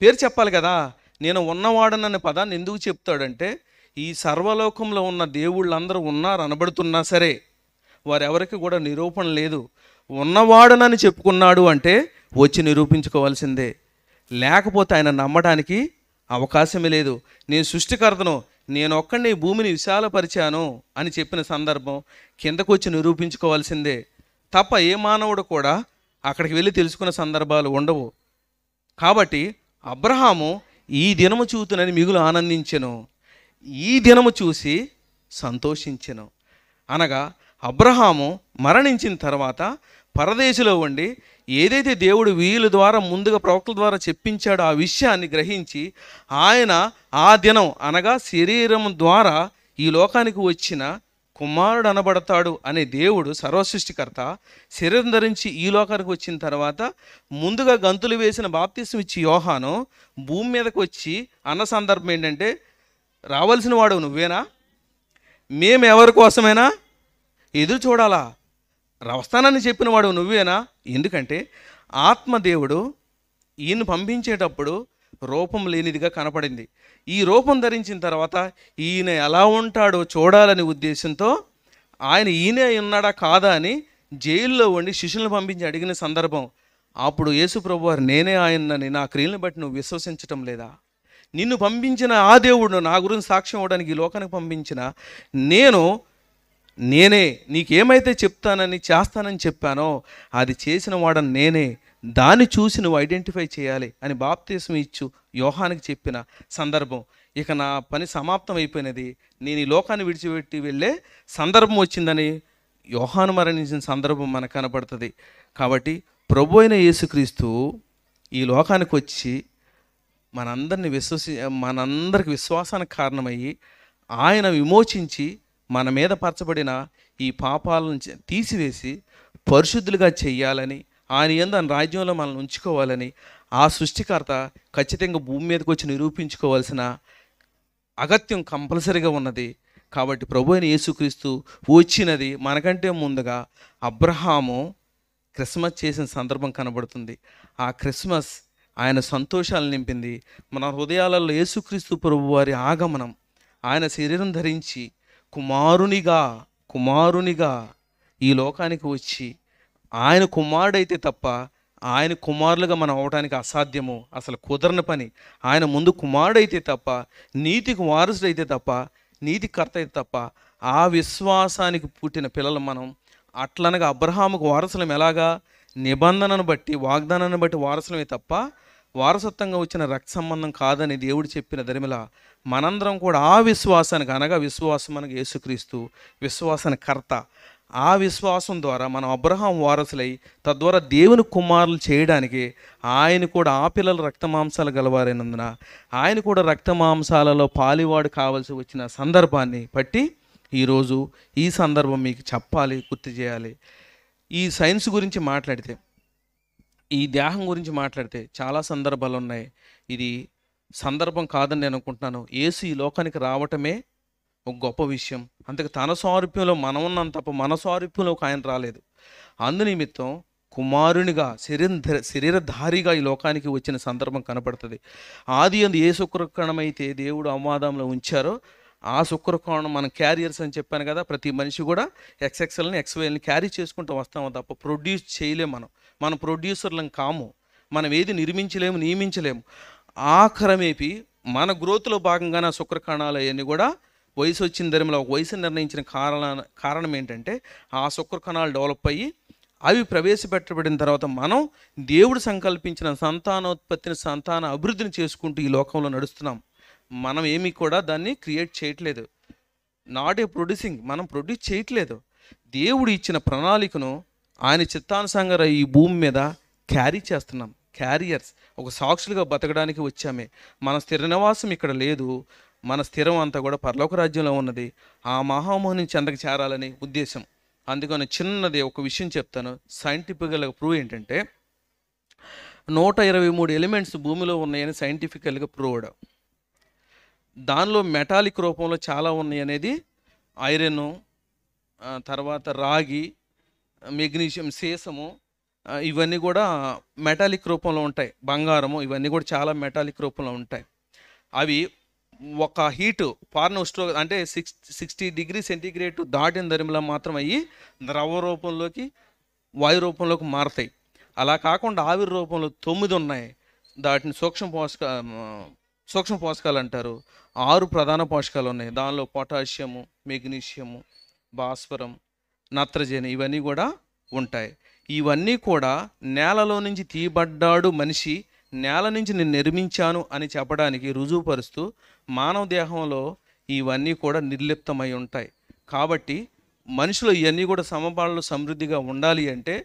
పేరు చెప్పాలి కదా. నేను ఉన్నవాడనని పదాన్ని ఎందుకు చెప్తాడంటే, ఈ సర్వలోకంలో ఉన్న దేవుళ్ళందరూ ఉన్నారు అనబడుతున్నా సరే వారెవరికి కూడా నిరూపణ లేదు. ఉన్నవాడనని చెప్పుకున్నాడు అంటే వచ్చి నిరూపించుకోవాల్సిందే, లేకపోతే ఆయన నమ్మడానికి అవకాశమే లేదు. నేను సృష్టికర్తను, నేను ఒక్కడిని భూమిని విశాలపరిచాను అని చెప్పిన సందర్భం కిందకు వచ్చి నిరూపించుకోవాల్సిందే తప్ప ఏ మానవుడు కూడా అక్కడికి వెళ్ళి తెలుసుకున్న సందర్భాలు ఉండవు. కాబట్టి అబ్రహాము ఈ దినము చూతునని మిగులు ఆనందించెను, ఈ దినము చూసి సంతోషించెను. అనగా అబ్రహాము మరణించిన తర్వాత పరదేశంలో ఉండి ఏదైతే దేవుడు వీళ్ళ ద్వారా ముందుగా ప్రవక్తల ద్వారా చెప్పించాడో ఆ విషయాన్ని గ్రహించి ఆయన ఆ దినం అనగా శరీరం ద్వారా ఈ లోకానికి వచ్చిన కుమారుడు అనబడతాడు అనే దేవుడు సర్వసృష్టికర్త శరీరం ధరించి ఈ లోకానికి వచ్చిన తర్వాత ముందుగా గంతులు వేసిన బాప్తిసం ఇచ్చి యోహాను భూమి మీదకి వచ్చి అన్న సందర్భం ఏంటంటే, రావాల్సిన వాడు నువ్వేనా, మేము ఎవరి కోసమైనా ఎదురు చూడాలా, వస్తానని చెప్పిన వాడు నువ్వేనా? ఎందుకంటే ఆత్మదేవుడు ఈయన పంపించేటప్పుడు రూపం లేనిదిగా కనపడింది. ఈ రూపం ధరించిన తర్వాత ఈయన ఎలా ఉంటాడో చూడాలనే ఉద్దేశంతో ఈయనే ఉన్నాడా కాదా అని జైల్లో ఉండి శిష్యులను పంపించి అడిగిన సందర్భం. అప్పుడు యేసు ప్రభువారు, నేనే ఆయనని నా క్రియలను బట్టి నువ్వు విశ్వసించటం లేదా? నిన్ను పంపించిన ఆ దేవుడు నా గురించి సాక్ష్యం ఇవ్వడానికి ఈ లోకానికి పంపించిన నేనే నీకేమైతే చెప్తానని చేస్తానని చెప్పానో అది చేసిన వాడని నేనే, దాన్ని చూసి నువ్వు ఐడెంటిఫై చేయాలి అని బాప్తిసం ఇచ్చు యోహానికి చెప్పిన సందర్భం. ఇక నా పని సమాప్తం అయిపోయినది, నేను ఈ లోకాన్ని విడిచిపెట్టి వెళ్ళే సందర్భం వచ్చిందని యోహాను మరణించిన సందర్భం మనకు కనపడుతుంది. కాబట్టి ప్రభు అయిన యేసుక్రీస్తు ఈ లోకానికి వచ్చి మనందరికి విశ్వాసానికి కారణమయ్యి ఆయన విమోచించి మన మీద పరచబడిన ఈ పాపాలను తీసివేసి పరిశుద్ధులుగా చెయ్యాలని, ఆయన యందు ఆయన రాజ్యంలో మనల్ని ఉంచుకోవాలని ఆ సృష్టికర్త ఖచ్చితంగా భూమి మీదకి వచ్చి నిరూపించుకోవాల్సిన అగత్యం కంపల్సరీగా ఉన్నది. కాబట్టి ప్రభు అయిన యేసుక్రీస్తు వచ్చినది మనకంటే ముందుగా అబ్రహాము క్రిస్మస్ చేసిన సందర్భం కనబడుతుంది. ఆ క్రిస్మస్ ఆయన సంతోషాలు నింపింది. మన హృదయాలలో యేసుక్రీస్తు ప్రభు వారి ఆగమనం, ఆయన శరీరం ధరించి కుమారునిగా ఈ లోకానికి వచ్చి ఆయన కుమారుడైతే తప్ప ఆయన కుమారులుగా మనం అవడానికి అసాధ్యము, అసలు కుదరని పని. ఆయన ముందు కుమారుడైతే తప్ప, నీతికి వారసుడైతే తప్ప, నీతికర్త అయితే తప్ప ఆ విశ్వాసానికి పుట్టిన పిల్లలు మనం. అట్లనగా అబ్రహాముకు వారసులం ఎలాగా? నిబంధనను బట్టి వాగ్దానాన్ని బట్టి వారసులమే తప్ప వారసత్వంగా వచ్చిన రక్త సంబంధం కాదని దేవుడు చెప్పిన దరిమిల మనందరం కూడా ఆ విశ్వాసానికి, అనగా విశ్వాసం మనకు యేసుక్రీస్తు విశ్వాసానికి కర్త, ఆ విశ్వాసం ద్వారా మనం అబ్రహాం వారసులై తద్వారా దేవుని కుమారులు చేయడానికి ఆయన కూడా ఆ పిల్లలు రక్తమాంసాలు గలవారైనందున ఆయన కూడా రక్తమాంసాలలో పాలివాడు కావాల్సి వచ్చిన సందర్భాన్ని బట్టి ఈరోజు ఈ సందర్భం మీకు చెప్పాలి, గుర్తు చేయాలి. ఈ సైన్స్ గురించి మాట్లాడితే, ఈ దేహం గురించి మాట్లాడితే చాలా సందర్భాలు ఉన్నాయి. ఇది సందర్భం కాదని నేను అనుకుంటున్నాను. యేసు ఈ లోకానికి రావటమే ఒక గొప్ప విషయం. అందుకే తన స్వారూప్యంలో మనం ఉన్నాం తప్ప మన స్వారూప్యంలోకి ఆయన రాలేదు. అందునిమిత్తం కుమారునిగా శరీరధారిగా ఈ లోకానికి వచ్చిన సందర్భం కనపడుతుంది. ఆది అందు ఏ శుక్రకణమైతే దేవుడు అమ్మాదంలో ఉంచారో ఆ శుక్రకోణం మనం క్యారియర్స్ అని చెప్పాను కదా. ప్రతి మనిషి కూడా XXLని XYLని క్యారీ చేసుకుంటూ వస్తాము తప్ప ప్రొడ్యూస్ చేయలేము. మనం ప్రొడ్యూసర్లం కాము. మనం ఏది నిర్మించలేము, నియమించలేము. ఆఖరమేపి మన గ్రోత్లో భాగంగానే ఆ శుక్రకణాలు అవన్నీ కూడా వయసు వచ్చిన ధర్మలో ఒక వయసు నిర్ణయించిన కారణం ఏంటంటే ఆ శుక్రకణాలు డెవలప్ అయ్యి అవి ప్రవేశపెట్టబడిన తర్వాత మనం దేవుడు సంకల్పించిన సంతానోత్పత్తిని, సంతాన అభివృద్ధిని చేసుకుంటూ ఈ లోకంలో నడుస్తున్నాం. మనం ఏమీ కూడా దాన్ని క్రియేట్ చేయట్లేదు. నాట్ ఏ ప్రొడ్యూసింగ్, మనం ప్రొడ్యూస్ చేయట్లేదు. దేవుడు ఇచ్చిన ప్రణాళికను ఆయన చిత్తానుసారంగా ఈ భూమి మీద క్యారీ చేస్తున్నాం. క్యారియర్స్, ఒక సాక్షులుగా బతకడానికి వచ్చామే. మన స్థిర నివాసం ఇక్కడ లేదు, మన స్థిరం అంతా కూడా పరలోక రాజ్యంలో ఉన్నది. ఆ మహామోహిని చెందకు చేరాలని ఉద్దేశం. అందుకని చిన్నది ఒక విషయం చెప్తాను. సైంటిఫికల్గా ప్రూవ్ ఏంటంటే 123 ఎలిమెంట్స్ భూమిలో ఉన్నాయని సైంటిఫికల్గా ప్రూవ్డ్. దానిలో మెటాలిక్ రూపంలో చాలా ఉన్నాయి అనేది ఐరన్, తర్వాత రాగి, మెగ్నీషియం, సీసము, ఇవన్నీ కూడా మెటాలిక్ రూపంలో ఉంటాయి. బంగారము, ఇవన్నీ కూడా చాలా మెటాలిక్ రూపంలో ఉంటాయి. అవి ఒక హీటు ఫార్నోస్ట్రో అంటే 60 డిగ్రీ సెంటీగ్రేడ్ దాటిన ధరిమిలా మాత్రం అయ్యి ద్రవ రూపంలోకి, వాయు రూపంలోకి మారతాయి. అలా కాకుండా ఆవిరి రూపంలో 9 ఉన్నాయి. దాటిని సూక్ష్మ పోషకాలు అంటారు. 6 ప్రధాన పోషకాలు ఉన్నాయి. దానిలో పొటాషియము, మెగ్నీషియము, భాస్వరం, నత్రజని, ఇవన్నీ కూడా ఉంటాయి. ఇవన్నీ కూడా నేలలో నుంచి తీయబడ్డాడు మనిషి, నేల నుంచి నేను నిర్మించాను అని చెప్పడానికి రుజువుపరుస్తూ మానవ దేహంలో ఇవన్నీ కూడా నిర్లిప్తమై ఉంటాయి. కాబట్టి మనిషిలో ఇవన్నీ కూడా సమపాలలో సమృద్ధిగా ఉండాలి అంటే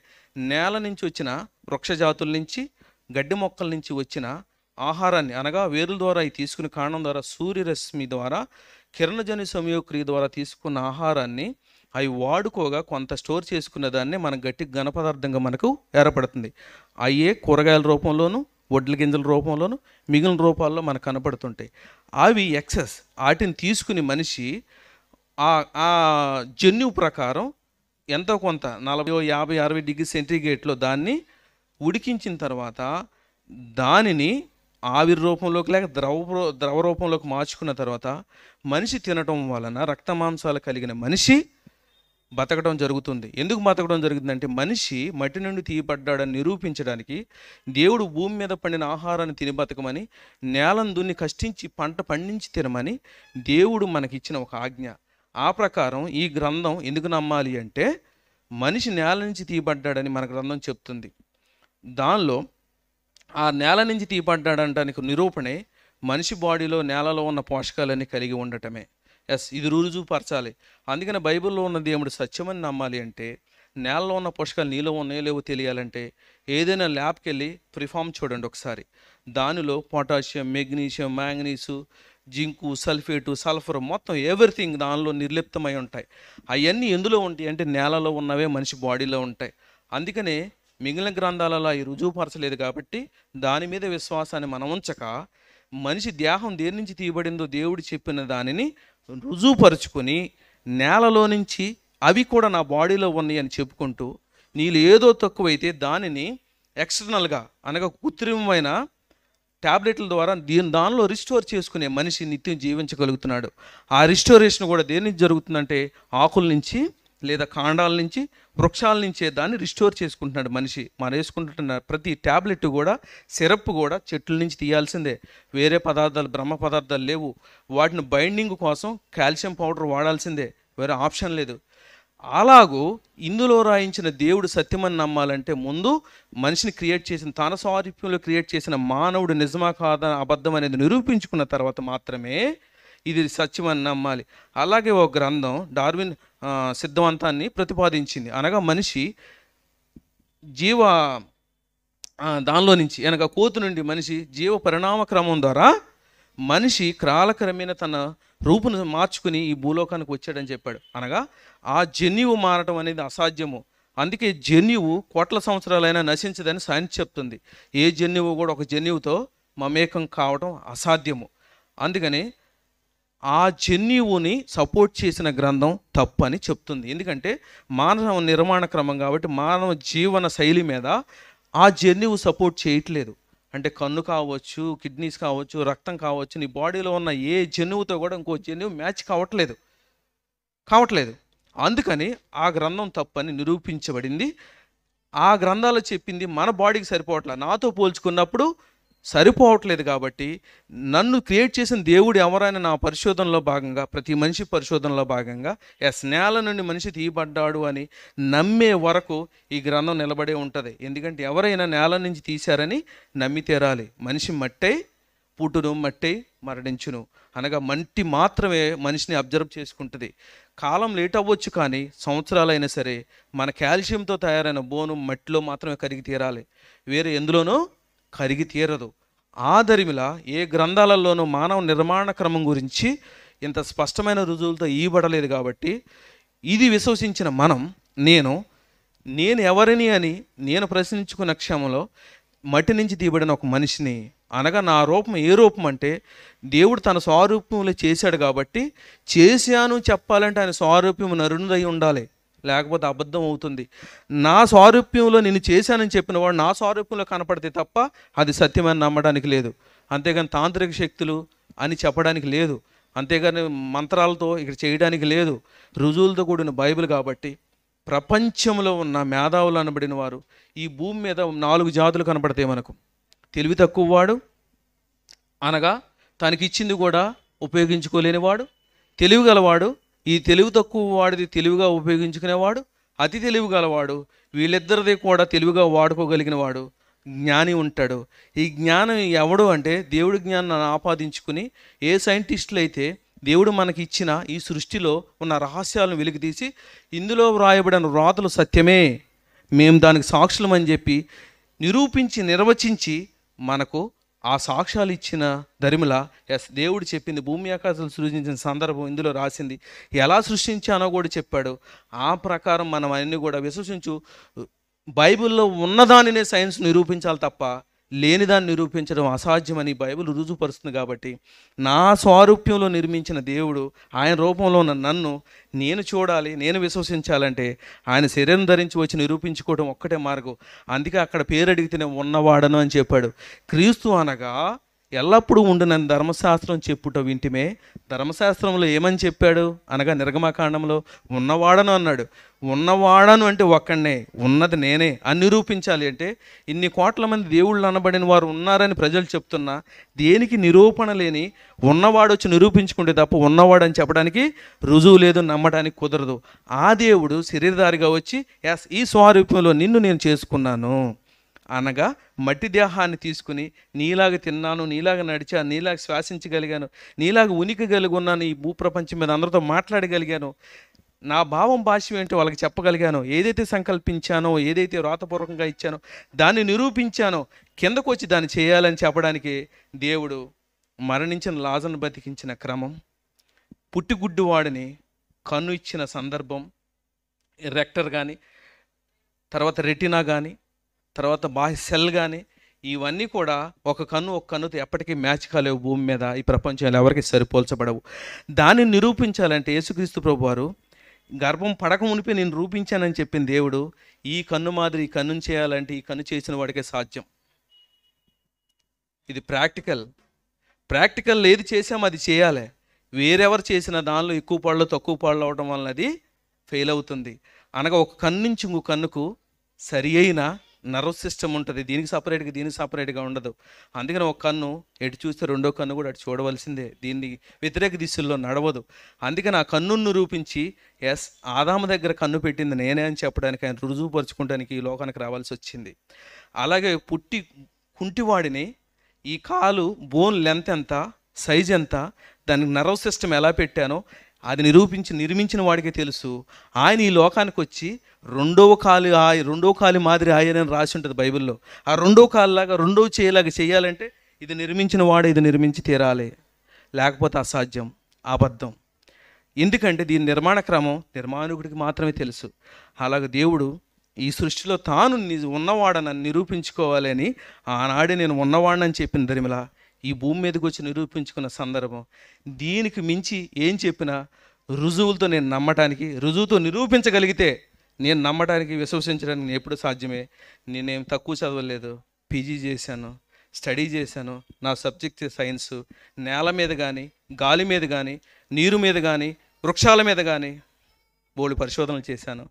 నేల నుంచి వచ్చిన వృక్షజాతుల నుంచి, గడ్డి మొక్కల నుంచి వచ్చిన ఆహారాన్ని, అనగా వేరుల ద్వారా ఈ తీసుకునే కాండం ద్వారా, సూర్యరశ్మి ద్వారా, కిరణజన్య సంయోగక్రియ ద్వారా తీసుకున్న ఆహారాన్ని అవి వాడుకోగా కొంత స్టోర్ చేసుకున్న దాన్ని మన గట్టి ఘన పదార్థంగా మనకు ఏర్పడుతుంది. అయ్యే కూరగాయల రూపంలోనూ, వడ్ల గింజల రూపంలోనూ, మిగిలిన రూపాల్లో మనకు కనపడుతుంటాయి. అవి ఎక్సెస్. వాటిని తీసుకుని మనిషి ఆ జన్యువు ప్రకారం ఎంతో కొంత 40, 50, 60 డిగ్రీ సెంటీగ్రేడ్లో దాన్ని ఉడికించిన తర్వాత దానిని ఆవిరి రూపంలోకి లేక ద్రవ రూపంలోకి మార్చుకున్న తర్వాత మనిషి తినటం వలన రక్త మాంసాలు కలిగిన మనిషి బతకడం జరుగుతుంది. ఎందుకు బతకడం జరుగుతుందంటే మనిషి మట్టి నుండి తీయబడ్డాడని నిరూపించడానికి దేవుడు భూమి మీద పండిన ఆహారాన్ని తిని బతకమని, నేలను దున్ని కష్టించి పంట పండించి తినమని దేవుడు మనకిచ్చిన ఒక ఆజ్ఞ. ఆ ప్రకారం ఈ గ్రంథం ఎందుకు నమ్మాలి అంటే మనిషి నేల నుంచి తీయబడ్డాడని మన గ్రంథం చెప్తుంది. దానిలో ఆ నేల నుంచి తీయబడ్డాడనడానికి నిరూపణే మనిషి బాడీలో నేలలో ఉన్న పోషకాలన్నీ కలిగి ఉండటమే. ఇది రుజువుపరచాలి. అందుకని బైబిల్లో ఉన్న దేవుడు సత్యమని నమ్మాలి అంటే నేలలో ఉన్న పోషకాలు నీలో ఉన్నాయో లేవో తెలియాలంటే ఏదైనా ల్యాబ్కి వెళ్ళి ప్రిఫామ్ చూడండి ఒకసారి. దానిలో potassium, magnesium, manganese, zinc, sulphate, sulphur, మొత్తం ఎవ్రీథింగ్ దానిలో నిర్లిప్తమై ఉంటాయి. అవన్నీ ఎందులో ఉంటాయి అంటే నేలలో ఉన్నవే మనిషి బాడీలో ఉంటాయి. అందుకనే మిగిలిన గ్రంథాలలో అవి రుజువుపరచలేదు కాబట్టి దాని మీద విశ్వాసాన్ని మనం ఉంచక మనిషి దేహం దేని నుంచి తీయబడిందో దేవుడు చెప్పిన దానిని రుజువుపరుచుకొని నేలలో నుంచి అవి కూడా నా బాడీలో ఉన్నాయి అని చెప్పుకుంటూ నీళ్ళు ఏదో తక్కువైతే దానిని ఎక్స్టర్నల్గా అనగా కృత్రిమమైన ట్యాబ్లెట్ల ద్వారా దానిలో రిస్టోర్ చేసుకునే మనిషి నిత్యం జీవించగలుగుతున్నాడు. ఆ రిస్టోరేషన్ కూడా దేని నుంచి జరుగుతుందంటే ఆకుల నుంచి లేదా కాండాల నుంచి, వృక్షాల నుంచే దాన్ని రిస్టోర్ చేసుకుంటున్నాడు మనిషి. మనం వేసుకుంటున్న ప్రతి ట్యాబ్లెట్ కూడా, సిరప్ కూడా చెట్ల నుంచి తీయాల్సిందే. వేరే పదార్థాలు, బ్రహ్మ పదార్థాలు లేవు. వాటిని బైండింగ్ కోసం కాల్షియం పౌడర్ వాడాల్సిందే, వేరే ఆప్షన్ లేదు. అలాగూ ఇందులో రాయించిన దేవుడు సత్యమని నమ్మాలంటే ముందు మనిషిని క్రియేట్ చేసిన, తన స్వారూప్యంలో క్రియేట్ చేసిన మానవుడు నిజమా కాదా అబద్ధం అనేది నిరూపించుకున్న తర్వాత మాత్రమే ఇది సత్యమని నమ్మాలి. అలాగే ఒక గ్రంథం డార్విన్ సిద్ధాంతాన్ని ప్రతిపాదించింది. అనగా మనిషి దానిలో నుంచి అనగా కోతు నుండి మనిషి జీవ పరిణామ క్రమం ద్వారా మనిషి కాలక్రమేణా తన రూపును మార్చుకుని ఈ భూలోకానికి వచ్చాడని చెప్పాడు. అనగా ఆ జన్యువు మారటం అనేది అసాధ్యము. అందుకే జన్యువు కోట్ల సంవత్సరాలైనా నశించదని సైన్స్ చెప్తుంది. ఏ జన్యువు కూడా ఒక జన్యువుతో మమేకం కావటం అసాధ్యము. అందుకని ఆ జన్యువుని సపోర్ట్ చేసిన గ్రంథం తప్పు అని చెప్తుంది. ఎందుకంటే మానవ నిర్మాణ క్రమం కాబట్టి మానవ జీవన శైలి మీద ఆ జన్యువు సపోర్ట్ చేయట్లేదు. అంటే కన్ను కావచ్చు, కిడ్నీస్ కావచ్చు, రక్తం కావచ్చు, నీ బాడీలో ఉన్న ఏ జన్యువుతో కూడా ఇంకో జన్యువు మ్యాచ్ కావట్లేదు. అందుకని ఆ గ్రంథం తప్పని నిరూపించబడింది. ఆ గ్రంథాలు చెప్పింది మన బాడీకి సరిపోవట్లేదు, నాతో పోల్చుకున్నప్పుడు సరిపోవట్లేదు. కాబట్టి నన్ను క్రియేట్ చేసిన దేవుడు ఎవరైనా నా పరిశోధనలో భాగంగా, ప్రతి మనిషి పరిశోధనలో భాగంగా నేల నుండి మనిషి తీయబడ్డాడు అని నమ్మే వరకు ఈ గ్రంథం నిలబడే ఉంటుంది. ఎందుకంటే ఎవరైనా నేల నుంచి తీశారని నమ్మి తీరాలి. మనిషి మట్టై పుట్టును, మట్టై మరణించును. అనగా మట్టి మాత్రమే మనిషిని అబ్జర్వ్ చేసుకుంటుంది. కాలం లేట్ అవ్వచ్చు కానీ సంవత్సరాలైనా సరే మన కాల్షియంతో తయారైన బోను మట్టిలో మాత్రమే కరిగి తీరాలి, వేరే ఎందులోనూ కరిగి తీరదు. ఆదరిమిలా ఏ గ్రంథాలలోనూ మానవ నిర్మాణ క్రమం గురించి ఇంత స్పష్టమైన రుజువులతో ఇవ్వబడలేదు. కాబట్టి ఇది విశ్వసించిన నేను ఎవరిని అని నేను ప్రశ్నించుకున్న క్షమంలో మట్టి నుంచి తీయబడిన ఒక మనిషిని అనగా నా రూపం ఏ రూపం అంటే దేవుడు తన స్వరూపంలో చేశాడు కాబట్టి చేశాను చెప్పాలంటే ఆయన స్వరూప్యం నరునిదై ఉండాలి, లేకపోతే అబద్ధం అవుతుంది. నా స్వారూప్యంలో నేను చేశానని చెప్పిన వాడు నా స్వారూప్యంలో కనపడితే తప్ప అది సత్యమని నమ్మడానికి లేదు. అంతేగాని తాంత్రిక శక్తులు అని చెప్పడానికి లేదు, అంతేగాని మంత్రాలతో ఇక్కడ చేయడానికి లేదు. రుజువులతో కూడిన బైబిల్ కాబట్టి ప్రపంచంలో ఉన్న మేధావులు అనబడిన వారు ఈ భూమి మీద 4 జాతులు కనపడతాయి మనకు. తెలివి తక్కువ వాడు అనగా తనకిచ్చింది కూడా ఉపయోగించుకోలేనివాడు, తెలివి గలవాడు, ఈ తెలివి తక్కువ వాడిది తెలివిగా ఉపయోగించుకునేవాడు, అతి తెలివి గలవాడు, వీళ్ళిద్దరిది కూడా తెలివిగా వాడుకోగలిగిన వాడు జ్ఞాని ఉంటాడు. ఈ జ్ఞానం ఎవడు అంటే దేవుడి జ్ఞానాన్ని ఆపాదించుకుని ఏ సైంటిస్టులు అయితే దేవుడు మనకి ఇచ్చిన ఈ సృష్టిలో ఉన్న రహస్యాలను వెలికితీసి ఇందులో వ్రాయబడిన వ్రాతలు సత్యమే, మేము దానికి సాక్షులమని చెప్పి నిరూపించి నిర్వచించి మనకు ఆ సాక్ష్యాలు ఇచ్చిన దరిమిల దేవుడు చెప్పింది భూమి ఆకాశాలు సృష్టించిన సందర్భం ఇందులో రాసింది, ఎలా సృష్టించానో కూడా చెప్పాడు. ఆ ప్రకారం మనం అన్నీ కూడా విశ్వసించు. బైబిల్లో ఉన్నదానినే సైన్స్ నిరూపించాలి తప్ప లేనిదాన్ని నిరూపించడం అసాధ్యమని బైబిల్ రుజువుపరుస్తుంది. కాబట్టి నా స్వారూప్యంలో నిర్మించిన దేవుడు ఆయన రూపంలో ఉన్న నన్ను నేను చూడాలి, నేను విశ్వసించాలంటే ఆయన శరీరం ధరించి వచ్చి నిరూపించుకోవడం ఒక్కటే మార్గం. అందుకే అక్కడ పేరు అడిగితేనే ఉన్నవాడను అని చెప్పాడు. క్రీస్తు అనగా ఎల్లప్పుడూ ఉండునని ధర్మశాస్త్రం చెప్పుట వింటిమే. ధర్మశాస్త్రంలో ఏమని చెప్పాడు అనగా నిర్గమకాండంలో ఉన్నవాడను అన్నాడు. ఉన్నవాడను అంటే ఒక్కడనే, ఉన్నది నేనే అని నిరూపించాలి అంటే ఇన్ని కోట్ల మంది దేవుళ్ళు అనబడిన వారు ఉన్నారని ప్రజలు చెప్తున్నా దేనికి నిరూపణ లేని ఉన్నవాడు వచ్చి నిరూపించుకుంటే తప్ప ఉన్నవాడని చెప్పడానికి రుజువు లేదు, నమ్మడానికి కుదరదు. ఆ దేవుడు శరీరధారిగా వచ్చి ఈ స్వరూపంలో నిన్ను నేను చేసుకున్నాను అనగా మట్టి దేహాన్ని తీసుకుని నీలాగా తిన్నాను, నీలాగా నడిచాను, నీలాగా శ్వాసించగలిగాను, నీలాగా ఉనికి కలిగి ఉన్నాను, ఈ భూప్రపంచం మీద అందరితో మాట్లాడగలిగాను, నా భావం భాష్యం ఏంటో వాళ్ళకి చెప్పగలిగాను, ఏదైతే సంకల్పించానో ఏదైతే వ్రాతపూర్వకంగా ఇచ్చానో దాన్ని నిరూపించానో కిందకు వచ్చి దాన్ని చేయాలని చెప్పడానికి దేవుడు మరణించిన లాజరును బతికించిన క్రమం, పుట్టిగుడ్డు వాడిని కన్ను ఇచ్చిన సందర్భం, రెక్టర్ కానీ తర్వాత రెటినా కానీ తర్వాత బాహ్య సెల్ కానీ ఇవన్నీ కూడా ఒక కన్నుతో ఎప్పటికీ మ్యాచ్ కాలేవు. భూమి మీద ఈ ప్రపంచంలో ఎవరికి సరిపోల్చబడవు. దాన్ని నిరూపించాలంటే యేసుక్రీస్తు ప్రభు వారు గర్భం పడక మునిపే నేను రూపించానని చెప్పిన దేవుడు ఈ కన్ను మాదిరి ఈ కన్నును చేయాలంటే ఈ కన్ను చేసిన వాడికే సాధ్యం. ఇది ప్రాక్టికల్ ఏది చేసామో అది చేయాలి. వేరెవరు చేసిన దానిలో ఎక్కువ పాళ్ళు తక్కువ పాళ్ళు అవడం వలన అది ఫెయిల్ అవుతుంది. అనగా ఒక కన్ను నుంచి ఇంకో కన్నుకు సరి అయిన నర్వ్ సిస్టమ్ ఉంటుంది, దీనికి సపరేట్గా ఉండదు. అందుకని ఒక కన్ను ఎటు చూస్తే రెండో కన్ను కూడా అటు చూడవలసిందే, దీన్ని వ్యతిరేక దిశల్లో నడవదు. అందుకని ఆ కన్నును నిరూపించి ఆదాము దగ్గర కన్ను పెట్టింది నేనే అని చెప్పడానికి ఆయన రుజువుపరుచుకోవడానికి ఈ లోకానికి రావాల్సి వచ్చింది. అలాగే కుంటివాడిని ఈ కాలు బోన్ లెంత్ ఎంత, సైజ్ ఎంత, దానికి నర్వ్ సిస్టమ్ ఎలా పెట్టానో అది నిర్మించిన వాడికే తెలుసు. ఆయన ఈ లోకానికి వచ్చి రెండవ కాలి మాదిరి ఆయనని రాసి ఉంటుంది బైబిల్లో. ఆ రెండో కాలులాగా రెండవ చేయలాగా చేయాలంటే ఇది నిర్మించిన వాడు ఇది నిర్మించి తీరాలి, లేకపోతే అసాధ్యం, అబద్ధం. ఎందుకంటే దీని నిర్మాణ క్రమం నిర్మాణకుడికి మాత్రమే తెలుసు. అలాగే దేవుడు ఈ సృష్టిలో తాను ఉన్నవాడని నిరూపించుకోవాలి అని ఆనాడే నేను ఉన్నవాడని చెప్పిన దరిమిలా ఈ భూమి మీదకి వచ్చి నిరూపించుకున్న సందర్భం. దీనికి మించి ఏం చెప్పినా రుజువులతో నేను నమ్మటానికి, రుజువుతో నిరూపించగలిగితే నేను నమ్మటానికి విశ్వసించడానికి నేను ఎప్పుడు సాధ్యమే. నేనేం తక్కువ చదవలేదు, పీజీ చేశాను, స్టడీ చేశాను. నా సబ్జెక్ట్ సైన్స్. నేల మీద కానీ గాలి మీద కానీ నీరు మీద కానీ వృక్షాల మీద కానీ బోల్డు పరిశోధనలు చేశాను.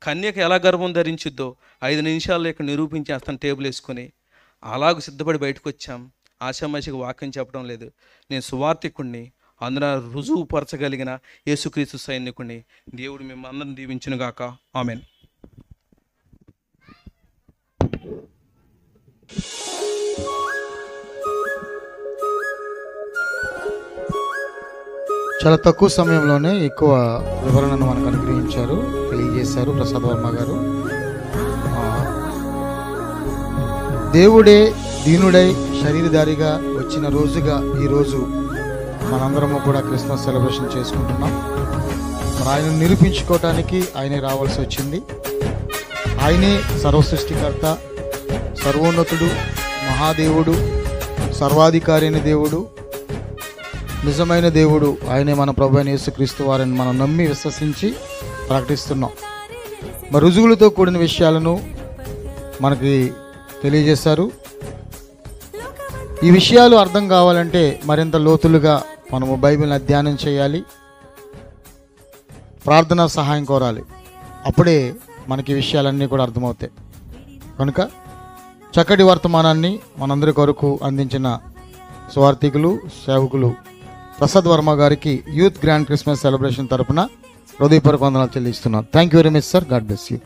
కన్యకు ఎలా గర్భం ధరించుద్దో 5 నిమిషాల్లో ఇక్కడ నిరూపించేస్తాను టేబుల్ వేసుకొని. అలాగ సిద్ధపడి బయటకు వచ్చాం. ఆషామాషిగా వాక్యం చెప్పడం లేదు. నేను సువార్థికుణ్ణి, అందున రుజువుపరచగలిగిన యేసుక్రీస్తు సైనికుణ్ణి. దేవుడు మేము అందరిని దీవించునుగాక. ఆమెన్. చాలా తక్కువ సమయంలోనే ఎక్కువ వివరణను మనకు అనుగ్రహించారు, తెలియజేశారు ప్రసాద్ వర్మ గారు. దేవుడే దీనుడై శరీరధారిగా వచ్చిన రోజుగా ఈరోజు మనందరము కూడా క్రిస్మస్ సెలబ్రేషన్ చేసుకుంటున్నాం. మరి ఆయన నిరూపించుకోవటానికి ఆయనే రావాల్సి వచ్చింది. ఆయనే సర్వసృష్టికర్త, సర్వోన్నతుడు, మహాదేవుడు, సర్వాధికారి అయిన దేవుడు, నిజమైన దేవుడు ఆయనే మన ప్రభు అయిన యేసుక్రీస్తు వారిని మనం నమ్మి విశ్వసించి ప్రకటిస్తున్నాం. మరి రుజువులతో కూడిన విషయాలను మనకి తెలియజేశారు. ఈ విషయాలు అర్థం కావాలంటే మరింత లోతులుగా మనము బైబిల్ని అధ్యయనం చేయాలి, ప్రార్థనా సహాయం కోరాలి. అప్పుడే మనకి ఈ విషయాలన్నీ కూడా అర్థమవుతాయి. కనుక చక్కటి వర్తమానాన్ని మనందరి కొరకు అందించిన సువార్థికులు, సేవకులు ప్రసాద్ వర్మ గారికి యూత్ గ్రాండ్ క్రిస్మస్ సెలబ్రేషన్ తరపున హృదయపూర్వక వందనాలు చెల్లిస్తున్నాను. Thank you very much sir. God bless you.